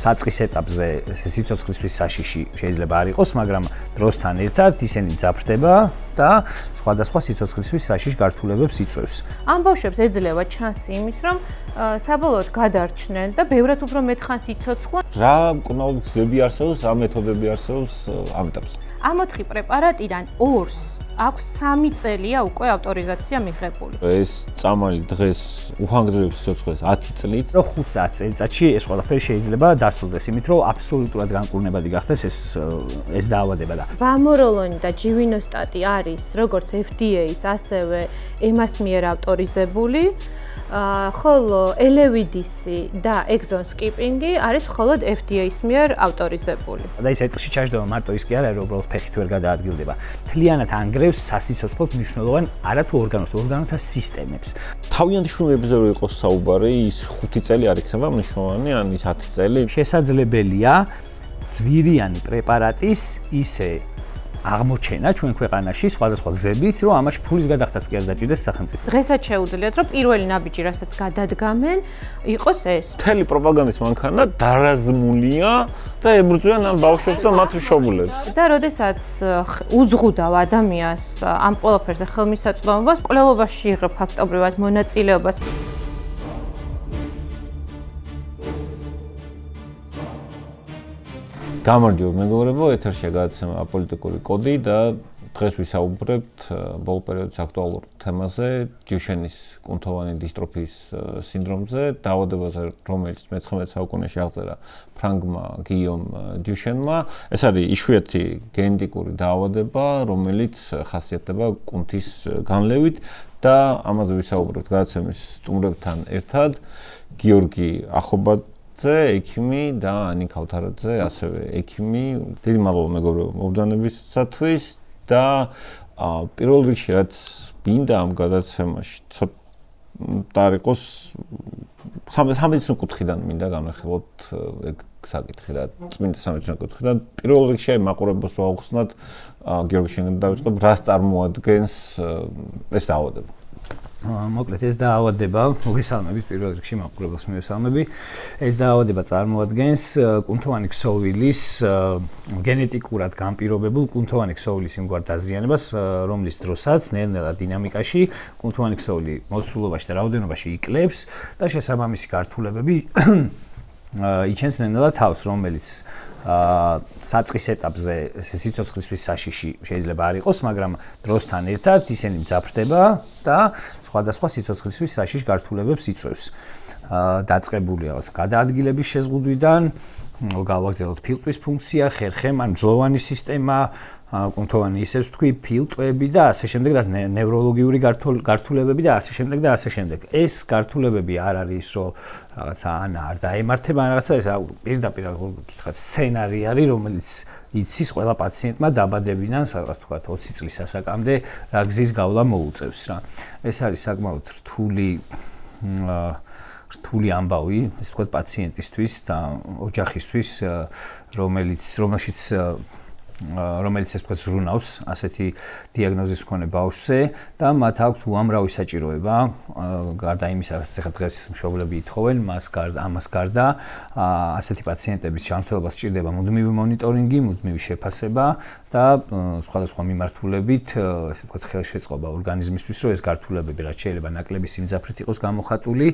საწყის ეტაპზე სიცოცხლისთვის საშიში შეიძლება არ იყოს, მაგრამ დროსთან ერთად ისინი მძაფრდება და სხვადასხვა სიცოცხლისთვის საშიშ გართულებებს იწვევს. ამ ბავშვებს ეძლევა ჩანსი იმის, რომ საბოლოოდ გადარჩნენ და ბევრად უფრო მეტხანს იცოცხლონ. რა მკურნალობის გზები არსებობს, რა მეთოდები არსებობს ამ ეტაპზე? ამ 4 პრეპარატიდან 2-ს აქვს 3 წელია უკვე ავტორიზაცია მიღებული. ეს წამალი დღეს უხანგრძლივებს სიცოცხლეს 10 წლით. 5-10 წელიწადში ეს ყველაფერი შეიძლება დასრულდეს, იმით რომ აბსოლუტურად განკურნებადი გახდეს ეს დაავადება და ვამოროლონი და ჯივინოსტატი არის როგორც FDA-ის, ასევე EMA-ს მიერ ავტორიზებული. ხოლო ელევიდისი და exon skipping-ი არის მხოლოდ FDA-ის მიერ ავტორიზებული. და ის ეტლში ჩაჯდომა მარტო ის კი არ არის, რომ უბრალოდ ფეხით ვერ გადაადგილდება. მთლიანად ანგრევს სასიცოცხლოდ მნიშვნელოვან არათუ ორგანოთა სისტემებს. თავიანთი შრომებზე რო იყოს საუბარი, ის 5 წელი არ იქნება მნიშვნელოვანი, ან ის 10 წელი. შესაძლებელია ძვირიანი პრეპარატის ისე აღმოჩენა ჩვენ ქვეყანაში სხვადასხვა გზებით, რომ ამაში ფულის გადახდაც კი არ დაჭირდეს სახელმწიფო. დღესაც შეუძლიათ, რომ პირველი ნაბიჯი, რასაც გადადგამენ, იყოს ეს. მთელი პროპაგანდის მანქანა დარაზმულია და ებრძვიან ამ ბავშვებს და მათ მშობლებს. და როდესაც უზღუდავ ადამიანს ამ ყველაფერზე ხელმისაწვდომობას, კვლევობაში იღებ ფაქტობრივად მონაწილეობას. გამარჯობა მეგობრებო, ეთერშია გადაცემა აპოლიტიკური კოდი და დღეს ვისაუბრებთ ბოლო პერიოდის აქტუალურ თემაზე, დიუშენის კუნთოვანი დისტროფიის სინდრომზე, დაავადებაზე, რომელიც მე-19 საუკუნეში აღწერა ფრანგმა გიომ დიუშენმა. ეს არის იშვიათი გენეტიკური დაავადება, რომელიც ხასიათდება კუნთის განლევით და ამაზე ვისაუბრებთ გადაცემის სტუმრებთან ერთად, გიორგი ახობაძე, ექიმი და ანი ქავთარაძე, ასევე ექიმი. დიდი მადლობა მეგობრებო მობრძანებისათვის და პირველ რიგში რაც მინდა ამ გადაცემაში ცოტა იყოს სამედიცინო კუთხიდან მინდა განვიხილოთ ეგ საკითხი რა წმინდა სამედიცინო კუთხიდან. პირველ რიგში აი მაყურებელს რო ავხსნათ, გიორგი შენგან დავიწყებ, რას წარმოადგენს ეს დაავადება. მოკლედ ეს დაავადება, მოგესალმებით პირველ რიგში მაყურებელს მივესალმები. ეს დაავადება წარმოადგენს კუნთოვანი ქსოვილის გენეტიკურად განპირობებულ კუნთოვანი ქსოვილის იმგვარ დაზიანებას, რომლის დროსაც ნელ-ნელა დინამიკაში კუნთოვანი ქსოვილი მოცულობაში და რაოდენობაში იკლებს და შესაბამისი გართულებები იჩენს ნელ-ნელა თავს, რომელიც საწყის ეტაპზე სიცოცხლისთვის საშიში შეიძლება არ იყოს, მაგრამ დროსთან ერთად ისინი მძაფრდება და სხვადასხვა სიცოცხლისთვის საშიშ გართულებებს იწვევს. დაწყებულია გადაადგილების შეზღუდვიდან, გავაგრძელოთ ფილტვის ფუნქცია, ხერხემ ან მძლოვანი სისტემა, კუნთოვანი ისე ვთქვი, ფილტვები და ასე შემდეგ და ნევროლოგიური გართულებები და ასე შემდეგ და ასე შემდეგ. ეს გართულებები არ არის ის, რომ რაღაცა არ დაემართება, რაღაცა ეს პირდაპირ გითხრათ სცენარი არის, რომელიც იცის ყველა პაციენტმა დაბადებიდან, რაღაც თქვა 20 წლის ასაკამდე რა გზის გავლა მოუწევს რა. ეს არის საკმაოდ რთული ამბავი, ისე ვთქვათ პაციენტისთვის და ოჯახისთვის, რომელიც ეს თქვა ზრუნავს ასეთი დიაგნოზის მქონე ბავშვზე და მათ აქვს უამრავი საჭიროება, გარდა იმისა, რაც ახლა დღეს მშობლები ითხოვენ, ამას გარდა ასეთი პაციენტების ჯანმრთელობას სჭირდება მუდმივი მონიტორინგი, მუდმივი შეფასება და სხვადასხვა მიმართულებით, ესე ვთქვათ, ხელშეწყობა ორგანიზმისთვის, რომ ეს გართულებები რაც შეიძლება ნაკლები სიმძაფრით იყოს გამოხატული,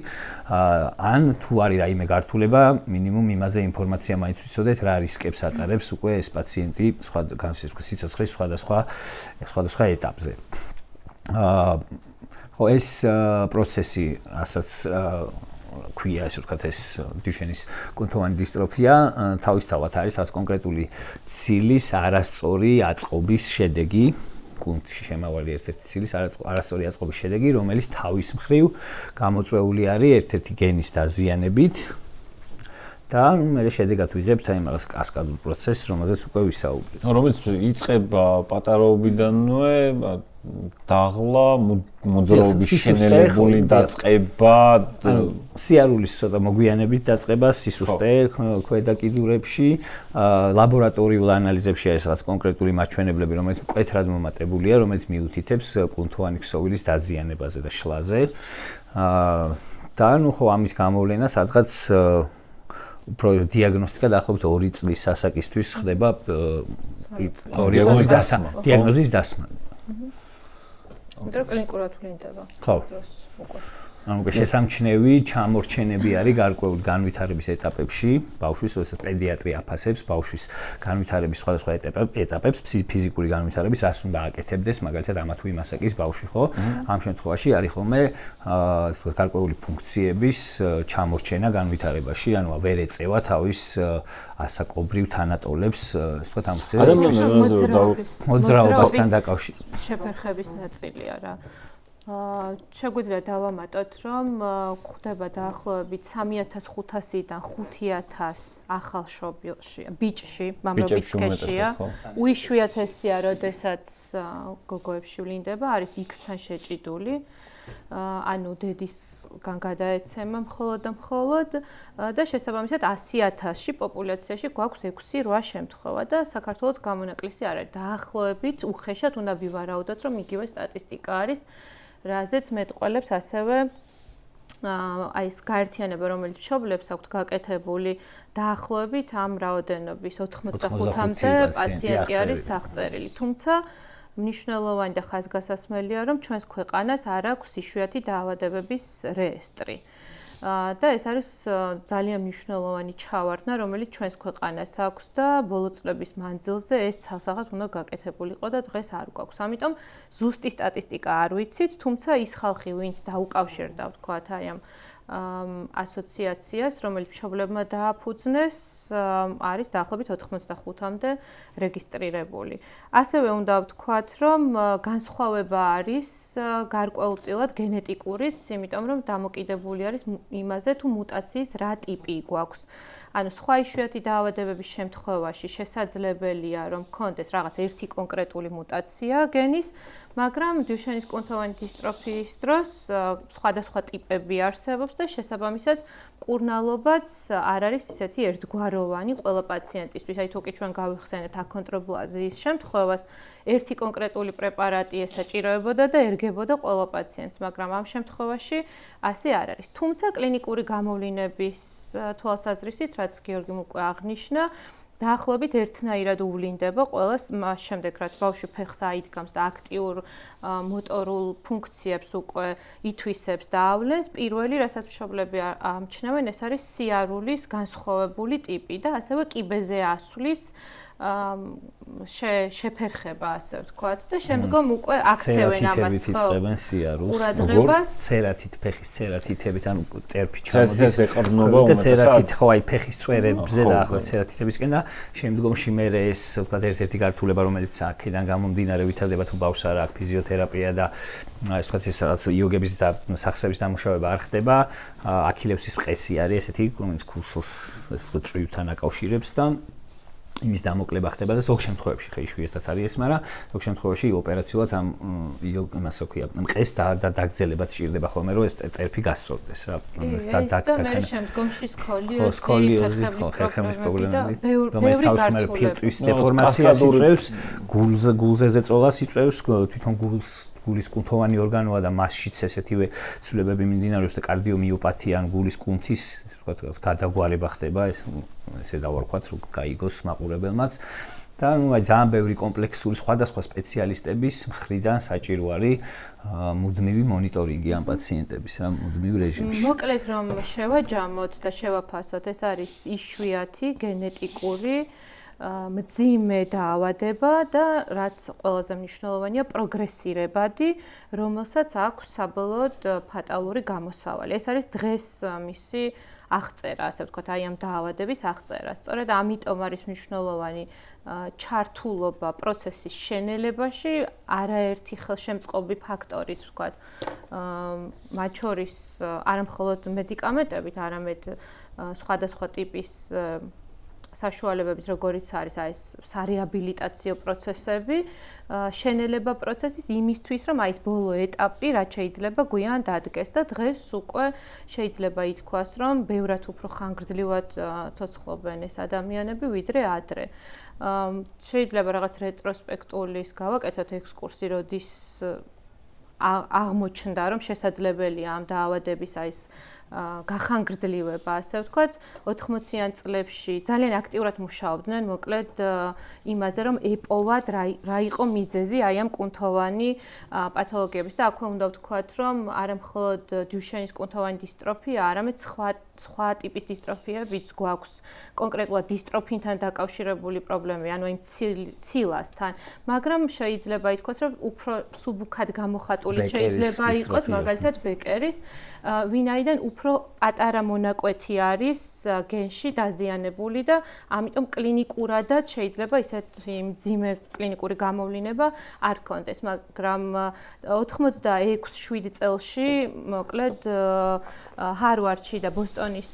ან თუ არის რაიმე გართულება, მინიმუმ იმაზე ინფორმაცია მაინც ვიცოდეთ, რა რისკებს ატარებს უკვე ეს პაციენტი სიცოცხლის სხვადასხვა ეტაპზე. ხო ეს პროცესი, რასაც ქვია, ასე ვთქვათ, ეს დიუშენის კუნთოვანი დისტროფია, თავისთავად არის რაც კონკრეტული ცილის არასწორი აწყობის შედეგი. კუნთში შემავალი ერთ-ერთი ცილის არასწორი აწყობის შედეგი, რომელიც თავის მხრივ გამოწვეული არის ერთ-ერთი გენის დაზიანებით. და მე შედეგად ვიღებთ აი მაგას კასკადურ პროცესს, რომელზეც უკვე ვისაუბრეთ. რომელიც იწყება პატარაობიდანვე, დაღლა, მოძრაობის შენელებული დაწყება, სიარულის ცოტა მოგვიანებით დაწყება, სისუსტე ქვედა კიდურებში, ლაბორატორიულ ანალიზებში არის რაღაც კონკრეტული მაჩვენებლები, რომელიც მკვეთრად მომატებულია, რომელიც მიუთითებს კუნთოვანი ქსოვილის დაზიანებაზე და შლაზე. და ნუ ხო ამის გამოვლენა სადღაც უფრო დიაგნოსტიკა დაახლოებით 2 წლის ასაკისთვის ხდება დიაგნოზის დასმა. მეტრო კლინიკურად ვლინდება. ხო. ანუ შესამჩნევი ჩამორჩენები არის გარკვეული განვითარების ეტაპებში, ბავშვის, როდესაც პედიატრი აფასებს ბავშვის განვითარების სხვადასხვა ეტაპებს, ფიზიკური განვითარების, რას უნდა აკეთებდეს, მაგალითად ამა თუ იმ ასაკის ბავშვი, ხო? ამ შემთხვევაში არის ხოლმე ასე ვთქვათ, გარკვეული ფუნქციების ჩამორჩენა განვითარებაში, ანუ ვერ ეწევა თავის ასაკობრივ თანატოლებს, ასე ვთქვათ, ამ ფუნქციებს მოძრაობასთან დაკავშირებით. შეფერხების ნაწილია რა. შეგვიძლია დავამატოთ, რომ გვხვდება დაახლოებით 3500-დან 5000 ახალშობილში, ბიჭში, მამრობიცკეშია. უიშვიათესია, როდესაც გოგოებში ვლინდება, არის X-თან შეჭიდული. ანუ დედისგან გადაეცემა მხოლოდ და მხოლოდ და შესაბამისად 100,000-ში პოპულაციაში გვაქვს 6-8 შემთხვევა და საქართველოს გამონაკლისი არ არის. დაახლოებით უხეშად უნდა ვივარაუდოთ, რომ იგივე სტატისტიკა არის. რაზეც მეტყველებს ასევე აი ეს გაერთიანება, რომელიც მშობლებს აქვთ გაკეთებული დაახლოებით ამ რაოდენობის 85-მდე პაციენტი არის აღწერილი. თუმცა მნიშვნელოვანი და ხაზგასასმელია, რომ ჩვენს ქვეყანას არ აქვს იშვიათი დაავადებების რეესტრი. და ეს არის ძალიან მნიშვნელოვანი ჩავარდნა, რომელიც ჩვენს ქვეყანას აქვს და ბოლო წლების მანძილზე ეს ცალსახად უნდა გაკეთებულიყო და დღეს არ გვაქვს. ამიტომ ზუსტი სტატისტიკა არ ვიცით, თუმცა ის ხალხი, ვინც დაუკავშირდა, ვთქვათ, აი ამ ასოციაციას, რომელიც მშობლებმა დააფუძნეს, არის დაახლოებით 85-მდე რეგისტრირებული. ასევე უნდა ვთქვათ, რომ განსხვავება არის გარკვეულწილად გენეტიკურიც, იმიტომ რომ დამოკიდებული არის იმაზე, თუ მუტაციის რა ტიპი გვაქვს. ანუ სხვა იშვიათი დაავადებების შემთხვევაში შესაძლებელია, რომ გქონდეს რაღაც ერთი კონკრეტული მუტაცია გენის, მაგრამ დუშენის კუნთოვანი დისტროფიის დროს სხვადასხვა ტიპები არსებობს და შესაბამისად მკურნალობაც არ არის ისეთი ერთგვაროვანი ყველა პაციენტისთვის. აი თუ კი ჩვენ გავიხსენებთ აქონდროპლაზიის შემთხვევას, ერთი კონკრეტული პრეპარატი ესაჭიროებოდა და ერგებოდა ყველა პაციენტს, მაგრამ ამ შემთხვევაში ასე არ არის. თუმცა კლინიკური გამოვლინების თვალსაზრისით, რაც გიორგიმ უკვე აღნიშნა, დაახლოებით ერთნაირად უვლინდება ყველას მას შემდეგ, რაც ბავშვი ფეხს აიდგამს და აქტიურ მოტორულ ფუნქციებს უკვე ითვისებს და ავლენს, პირველი, რასაც მშობლები ამჩნევენ, ეს არის სიარულის განსხვავებული ტიპი და ასევე კიბეზე ასვლის შეფერხება, ასე ვთქვათ, და შემდგომ უკვე აქცევენ ამას. იწყებენ სიარულს, ყურადღებას, ცერათით, ფეხის ცერათითებით, ანუ ტერფი ჩამოდის. ცერათით ეყრდნობა ცერათით, ხო, აი ფეხის წვერებზე და ახლა ცერათითებისკენ და შემდგომში მე ეს, ვთქვათ, ერთ-ერთი გართულება, რომელიც აქედან გამომდინარე ვითარდება, თუ ბავშვს არ აქვს ფიზიოთერაპია და ეს ვთქვათ, ეს რაღაც იოგების და სახსრების დამუშავება არ ხდება, აქილევსის მყესი არის ესეთი, რომელიც ქუსლს, ესე ვთქვათ, წვივთან აკავშირებს და იმის დამოკლება ხდება და ზოგ შემთხვევებში ხე იშვიათად არის ეს, მაგრამ ზოგ შემთხვევაში ოპერაციულად ამ იმას ვქვია, მყეს და დაგძელებაც სჭირდება ხოლმე, რომ ეს ტერფი გასწორდეს რა. და მე შემდგომში სკოლიოზი, ხერხემლის პრობლემები, რომელიც თავისუფლად ფილტვის დეფორმაციას იწვევს, გულზე ზეწოლას იწვევს, თვითონ გულის კუნთოვანი ორგანოა და მასშიც ესეთივე ცვლილებები მიმდინარეობს და კარდიომიოპათია ან გულის კუნთის, ასე ვთქვათ, გადაგვარება ხდება, ესე დავარქვათ, რომ გაიგოს მაყურებელმაც. და ნუ აი ძალიან ბევრი კომპლექსური სხვადასხვა სპეციალისტების მხრიდან საჭირო არის მუდმივი მონიტორინგი ამ პაციენტების რა მუდმივ რეჟიმში. მოკლედ რომ შევაჯამოთ და შევაფასოთ, ეს არის იშვიათი გენეტიკური მძიმე დაავადება და რაც ყველაზე მნიშვნელოვანია პროგრესირებადი, რომელსაც აქვს საბოლოოდ ფატალური გამოსავალი. ეს არის დღეს მისი აღწერა, ასე ვთქვათ, აი ამ დაავადების აღწერა. სწორედ ამიტომ არის მნიშვნელოვანი ჩართულობა პროცესის შენელებაში, არაერთი ხელშემწყობი ფაქტორით, ვთქვათ, მათ შორის არა მხოლოდ მედიკამენტებით, არამედ სხვადასხვა ტიპის საშუალებებით, როგორიც არის აი ეს სარეაბილიტაციო პროცესები, შენელება პროცესის იმისთვის, რომ აი ეს ბოლო ეტაპი რაც შეიძლება გვიან დადგეს და დღეს უკვე შეიძლება ითქვას, რომ ბევრად უფრო ხანგრძლივად ცოცხლობენ ეს ადამიანები, ვიდრე ადრე. შეიძლება რაღაც რეტროსპექტულის გავაკეთოთ ექსკურსი, როდის აღმოჩნდა, რომ შესაძლებელია ამ დაავადების აი ეს გახანგრძლივება, ასე ვთქვათ, 80-იან წლებში ძალიან აქტიურად მუშაობდნენ, მოკლედ იმაზე, რომ ეპოვათ რა იყო მიზეზი აი ამ კუნთოვანი პათოლოგიების და აქვე უნდა ვთქვათ, რომ არა მხოლოდ დიუშენის კუნთოვანი დისტროფია, არამედ სხვა ტიპის დისტროფიებიც გვაქვს, კონკრეტულად დისტროფინთან დაკავშირებული პრობლემები, ანუ იმ ცილასთან, მაგრამ შეიძლება ითქვას, რომ უფრო სუბუქად გამოხატული შეიძლება იყოს, მაგალითად ბეკერის, ვინაიდან უფრო პატარა მონაკვეთი არის გენში დაზიანებული და ამიტომ კლინიკურადაც შეიძლება ისეთი მძიმე კლინიკური გამოვლინება არ ქონდეს, მაგრამ 86-7 წელში მოკლედ ჰარვარდში და ბოსტონის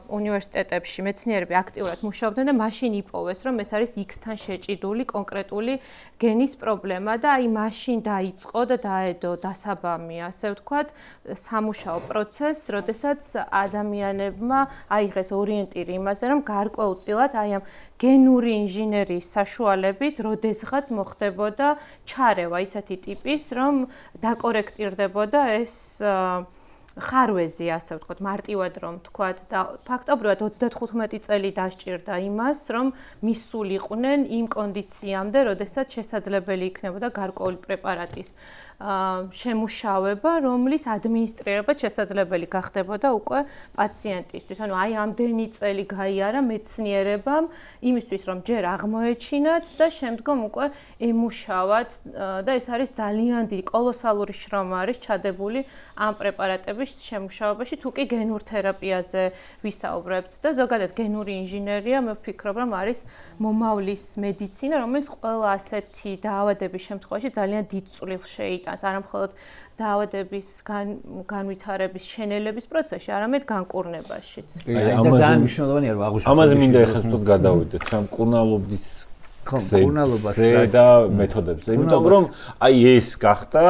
უნივერსიტეტებში მეცნიერები აქტიურად მუშაობდნენ და მაშინ იპოვეს, რომ ეს არის X-თან შეჭიდული კონკრეტული გენის პრობლემა და აი მაშინ დაიწყო და დაედო დასაბამი, ასე ვთქვათ, სამუშაო პროცესს, როდესაც ადამიანებმა აიღეს ორიენტირი იმაზე, რომ გარკვეულწილად აი ამ გენური ინჟინერიის საშუალებით, როდესღაც მოხდებოდა ჩარევა ისეთი ტიპის, რომ დაკორექტირდებოდა ეს ხარვეზი, ასე ვთქვათ, მარტივად რომ ვთქვათ და ფაქტობრივად 35 წელი დასჭირდა იმას, რომ მისულიყვნენ იმ კონდიციამდე, როდესაც შესაძლებელი იქნებოდა გარკვეული პრეპარატის შემუშავება, რომლის ადმინისტრირება შესაძლებელი გახდებოდა უკვე პაციენტისთვის. ანუ აი ამდენი წელი გაიარა მეცნიერებამ იმისთვის, რომ ჯერ აღმოეჩინათ და შემდგომ უკვე ემუშავათ და ეს არის ძალიან დიდი კოლოსალური შრომა არის ჩადებული ამ პრეპარატების შემუშავებაში, თუ კი გენურ თერაპიაზე ვისაუბრებთ და ზოგადად გენური ინჟინერია, მე ვფიქრობ, რომ არის მომავლის მედიცინა, რომელიც ყველა ასეთი დაავადების შემთხვევაში ძალიან დიდ წვლილს შეიტანს, არა მხოლოდ დაავადების განვითარების შენელების პროცესში, არამედ განკურნებაშიც. ძალიან მნიშვნელოვანია რომ აღვნიშნოთ. ამაზე მინდა ეხლა თვითონ გადავიდეთ, რა მკურნალობის მკურნალობაზე და მეთოდებზე. იმიტომ რომ აი ეს გახდა,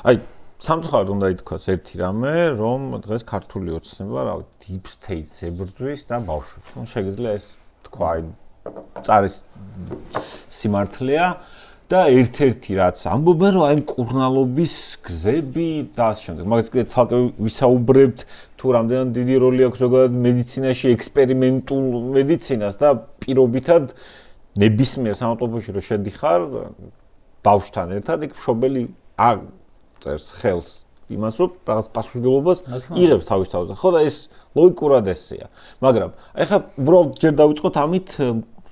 აი სამწუხაროდ უნდა ითქვას ერთი რამე, რომ დღეს ქართული ოცნება, რა ვიცი, deep state-ს ებრძვის და ბავშვებს. ნუ შეგიძლია ეს თქვა, აი წარის სიმართლეა და ერთ-ერთი რაც ამბობენ, რომ აი მკურნალობის გზები და ასე შემდეგ. მაგაც კიდე ცალკე ვისაუბრებთ, თუ რამდენად დიდი როლი აქვს ზოგადად მედიცინაში, ექსპერიმენტულ მედიცინას და პირობითად ნებისმიერ სამავტოფოში რო შედიხარ ბავშვთან ერთად, იქ მშობელი წერს ხელს იმას, რომ რაღაც პასუხისმგებლობას იღებს თავის თავზე. ხო და ეს ლოგიკურად ესეა. მაგრამ ეხლა უბრალოდ ჯერ დავიწყოთ ამით,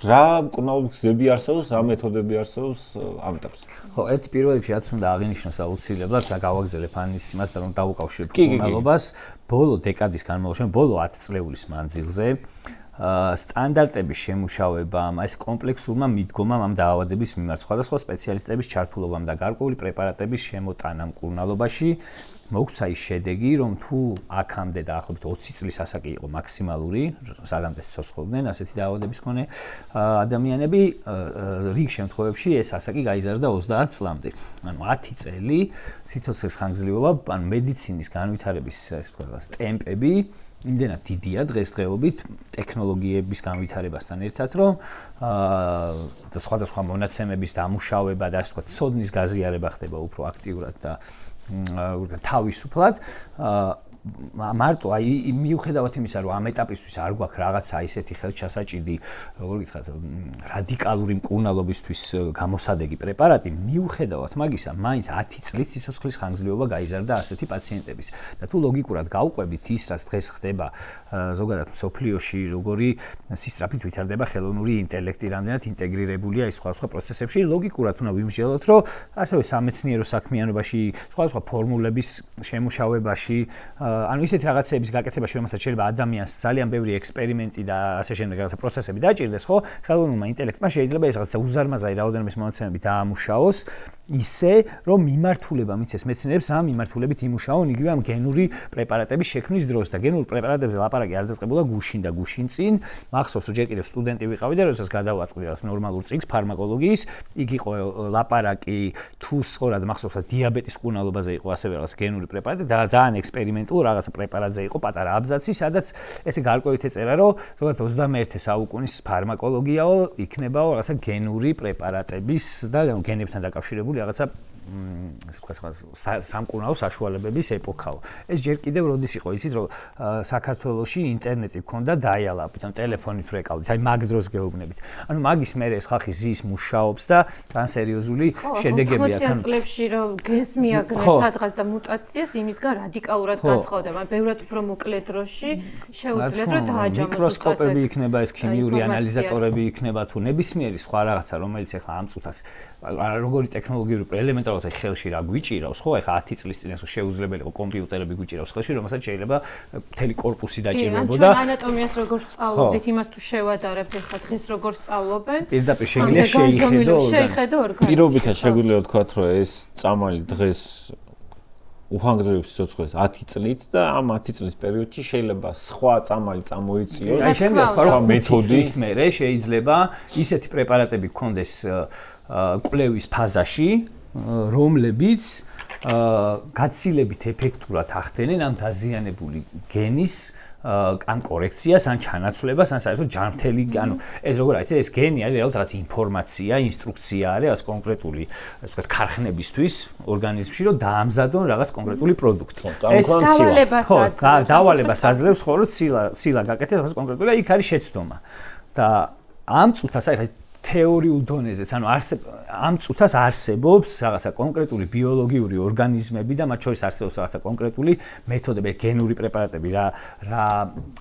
რა მკურნალობის გზები არსებობს, რა მეთოდები არსებობს ამ ეტაპზე. ხო, ერთი პირველ რიგში რაც უნდა აღინიშნოს აუცილებლად და გავაგზავნებ ამის იმას და რომ დავუკავშირებ მკურნალობას, ბოლო დეკადის განმავლობაში, ბოლო 10 წლეულის მანძილზე სტანდარტების შემუშავებამ, ეს კომპლექსურმა მიდგომამ ამ დაავადების მიმართ სხვადასხვა სპეციალისტების ჩართულობამ და გარკვეული პრეპარატების შემოტანამ მკურნალობაში მოგვცა ის შედეგი, რომ თუ აქამდე დაახლოებით 20 წლის ასაკი იყო მაქსიმალური, საგამდე ცოცხლობდნენ ასეთი დაავადების მქონე ადამიანები, რიგ შემთხვევებში ეს ასაკი გაიზარდა 30 წლამდე. ანუ 10 წელი სიცოცხლის ხანგრძლივობა, ანუ მედიცინის განვითარების ასე ვთქვათ, ტემპები იმდენად დიდია დღესდღეობით ტექნოლოგიების განვითარებასთან ერთად, რომ და სხვადასხვა მონაცემების დამუშავება და ასე ვთქვათ, ცოდნის გაზიარება ხდება უფრო აქტიურად და თავისუფლად. მარტო აი მიუხედავად იმისა, რომ ამ ეტაპისთვის არ გვაქვს რაღაცა ისეთი ხელჩასაჭიდი, როგორ გითხრათ, რადიკალური მკურნალობისთვის გამოსადეგი პრეპარატი, მიუხედავად მაგისა, მაინც 10 წლის სიცოცხლის ხანგრძლივობა გაიზარდა ასეთი პაციენტების. და თუ ლოგიკურად გავყვებით ის, რაც დღეს ხდება ზოგადად მსოფლიოში, როგორი სისწრაფით ვითარდება ხელოვნური ინტელექტი, რამდენად ინტეგრირებულია ის სხვადასხვა პროცესებში, ლოგიკურად უნდა ვიმსჯელოთ, რომ ასევე სამეცნიერო საქმიანობაში, სხვადასხვა ფორმულების შემუშავებაში ანუ ისეთი რაღაცების გაკეთებაში, რომელსაც შეიძლება ადამიანს ძალიან ბევრი ექსპერიმენტი და ასე შემდეგ რაღაცა პროცესები დაჭირდეს, ხო? ხელოვნურმა ინტელექტმა შეიძლება ეს რაღაცა უზარმაზარი რაოდენობის მონაცემები დაამუშაოს, ისე რომ მიმართულება მიცეს მეცნიერებს ამ მიმართულებით იმუშაონ იგივე ამ გენური პრეპარატების შექმნის დროს და გენურ პრეპარატებზე ლაპარაკი არ დაწყებულა გუშინ და გუშინ წინ. მახსოვს რომ ჯერ კიდევ სტუდენტი ვიყავი და როდესაც გადავაწყდი რაღაც ნორმალურ წიგნს ფარმაკოლოგიის, იქ იყო ლაპარაკი თუ სწორად მახსოვს დიაბეტის მკურნალობაზე იყო ასევე რაღაც გენური პრეპარატი და ძალიან ექსპერიმენტულ რაღაც პრეპარატზე იყო პატარა აბზაცი, სადაც ესე გარკვეულით ეწერა, რომ ზოგადად 21 საუკუნის ფარმაკოლოგიაო იქნებაო რაღაცა გენური პრეპარატების და გენებთან დაკავშირებული რაღაცა ასე ვთქვათ, სამკურნალო საშუალებების ეპოქაო. ეს ჯერ კიდევ როდის იყო, იცით, რომ საქართველოში ინტერნეტი ჰქონდა დაიალაპით, ან ტელეფონით რეკავდით, აი მაგ დროს გეუბნებით. ანუ მაგის მერე ეს ხალხი ზის მუშაობს და თან სერიოზული შედეგები აქვს. 80 წლებში რომ გენს მიაგნეს სადღაც და მუტაციას იმისგან რადიკალურად განსხვავდება. ბევრად უფრო მოკლე დროში შეუძლიათ რომ დააჯამოს მიკროსკოპები იქნება, ეს ქიმიური ანალიზატორები იქნება თუ ნებისმიერი სხვა რაღაცა, რომელიც ახლა ამ წუთას როგორი ტექნოლოგიური ელემენტარულად ხელში რა გვიჭირავს, ხო, ახლა 10 წლის წინ ეს შეუძლებელი იყო კომპიუტერები გვიჭირავს ხელში, რომელსაც შეიძლება მთელი კორპუსი დაჭირვებოდა. ჩვენ ანატომიას როგორ სწავლობდით, იმას თუ შევადარებთ ახლა დღეს როგორ სწავლობენ. პირდაპირ შეგვიძლია შეიხედო ორგანიზმი. პირობითად შეგვიძლია ვთქვათ, რომ ეს წამალი დღეს უხანგრძლივებს სიცოცხლეს 10 წლით და ამ 10 წლის პერიოდში შეიძლება სხვა წამალი წამოიწიოს. აი შემიძლია თქვა, რომ მეთოდის მერე შეიძლება ისეთი პრეპარატები გქონდეს კვლევის ფაზაში, რომლებიც გაცილებით ეფექტურად ახდენენ ამ დაზიანებული გენის ან კორექციას, ან ჩანაცვლებას, ან საერთოდ ჯანმრთელი, ანუ ეს როგორ არის, ეს გენი არის რეალურად რაღაც ინფორმაცია, ინსტრუქცია არის რაღაც კონკრეტული, ასე ვთქვათ, ქარხნებისთვის ორგანიზმში, რომ დაამზადონ რაღაც კონკრეტული პროდუქტი. ეს დავალებას აძლევს, ხო, რომ ცილა გაკეთდეს რაღაც კონკრეტული და იქ არის შეცდომა. და ამ წუთას აი თეორიულ დონეზეც, ანუ ამ წუთას არსებობს რაღაცა კონკრეტული ბიოლოგიური ორგანიზმები და მათ შორის არსებობს რაღაცა კონკრეტული მეთოდები, გენური პრეპარატები, რა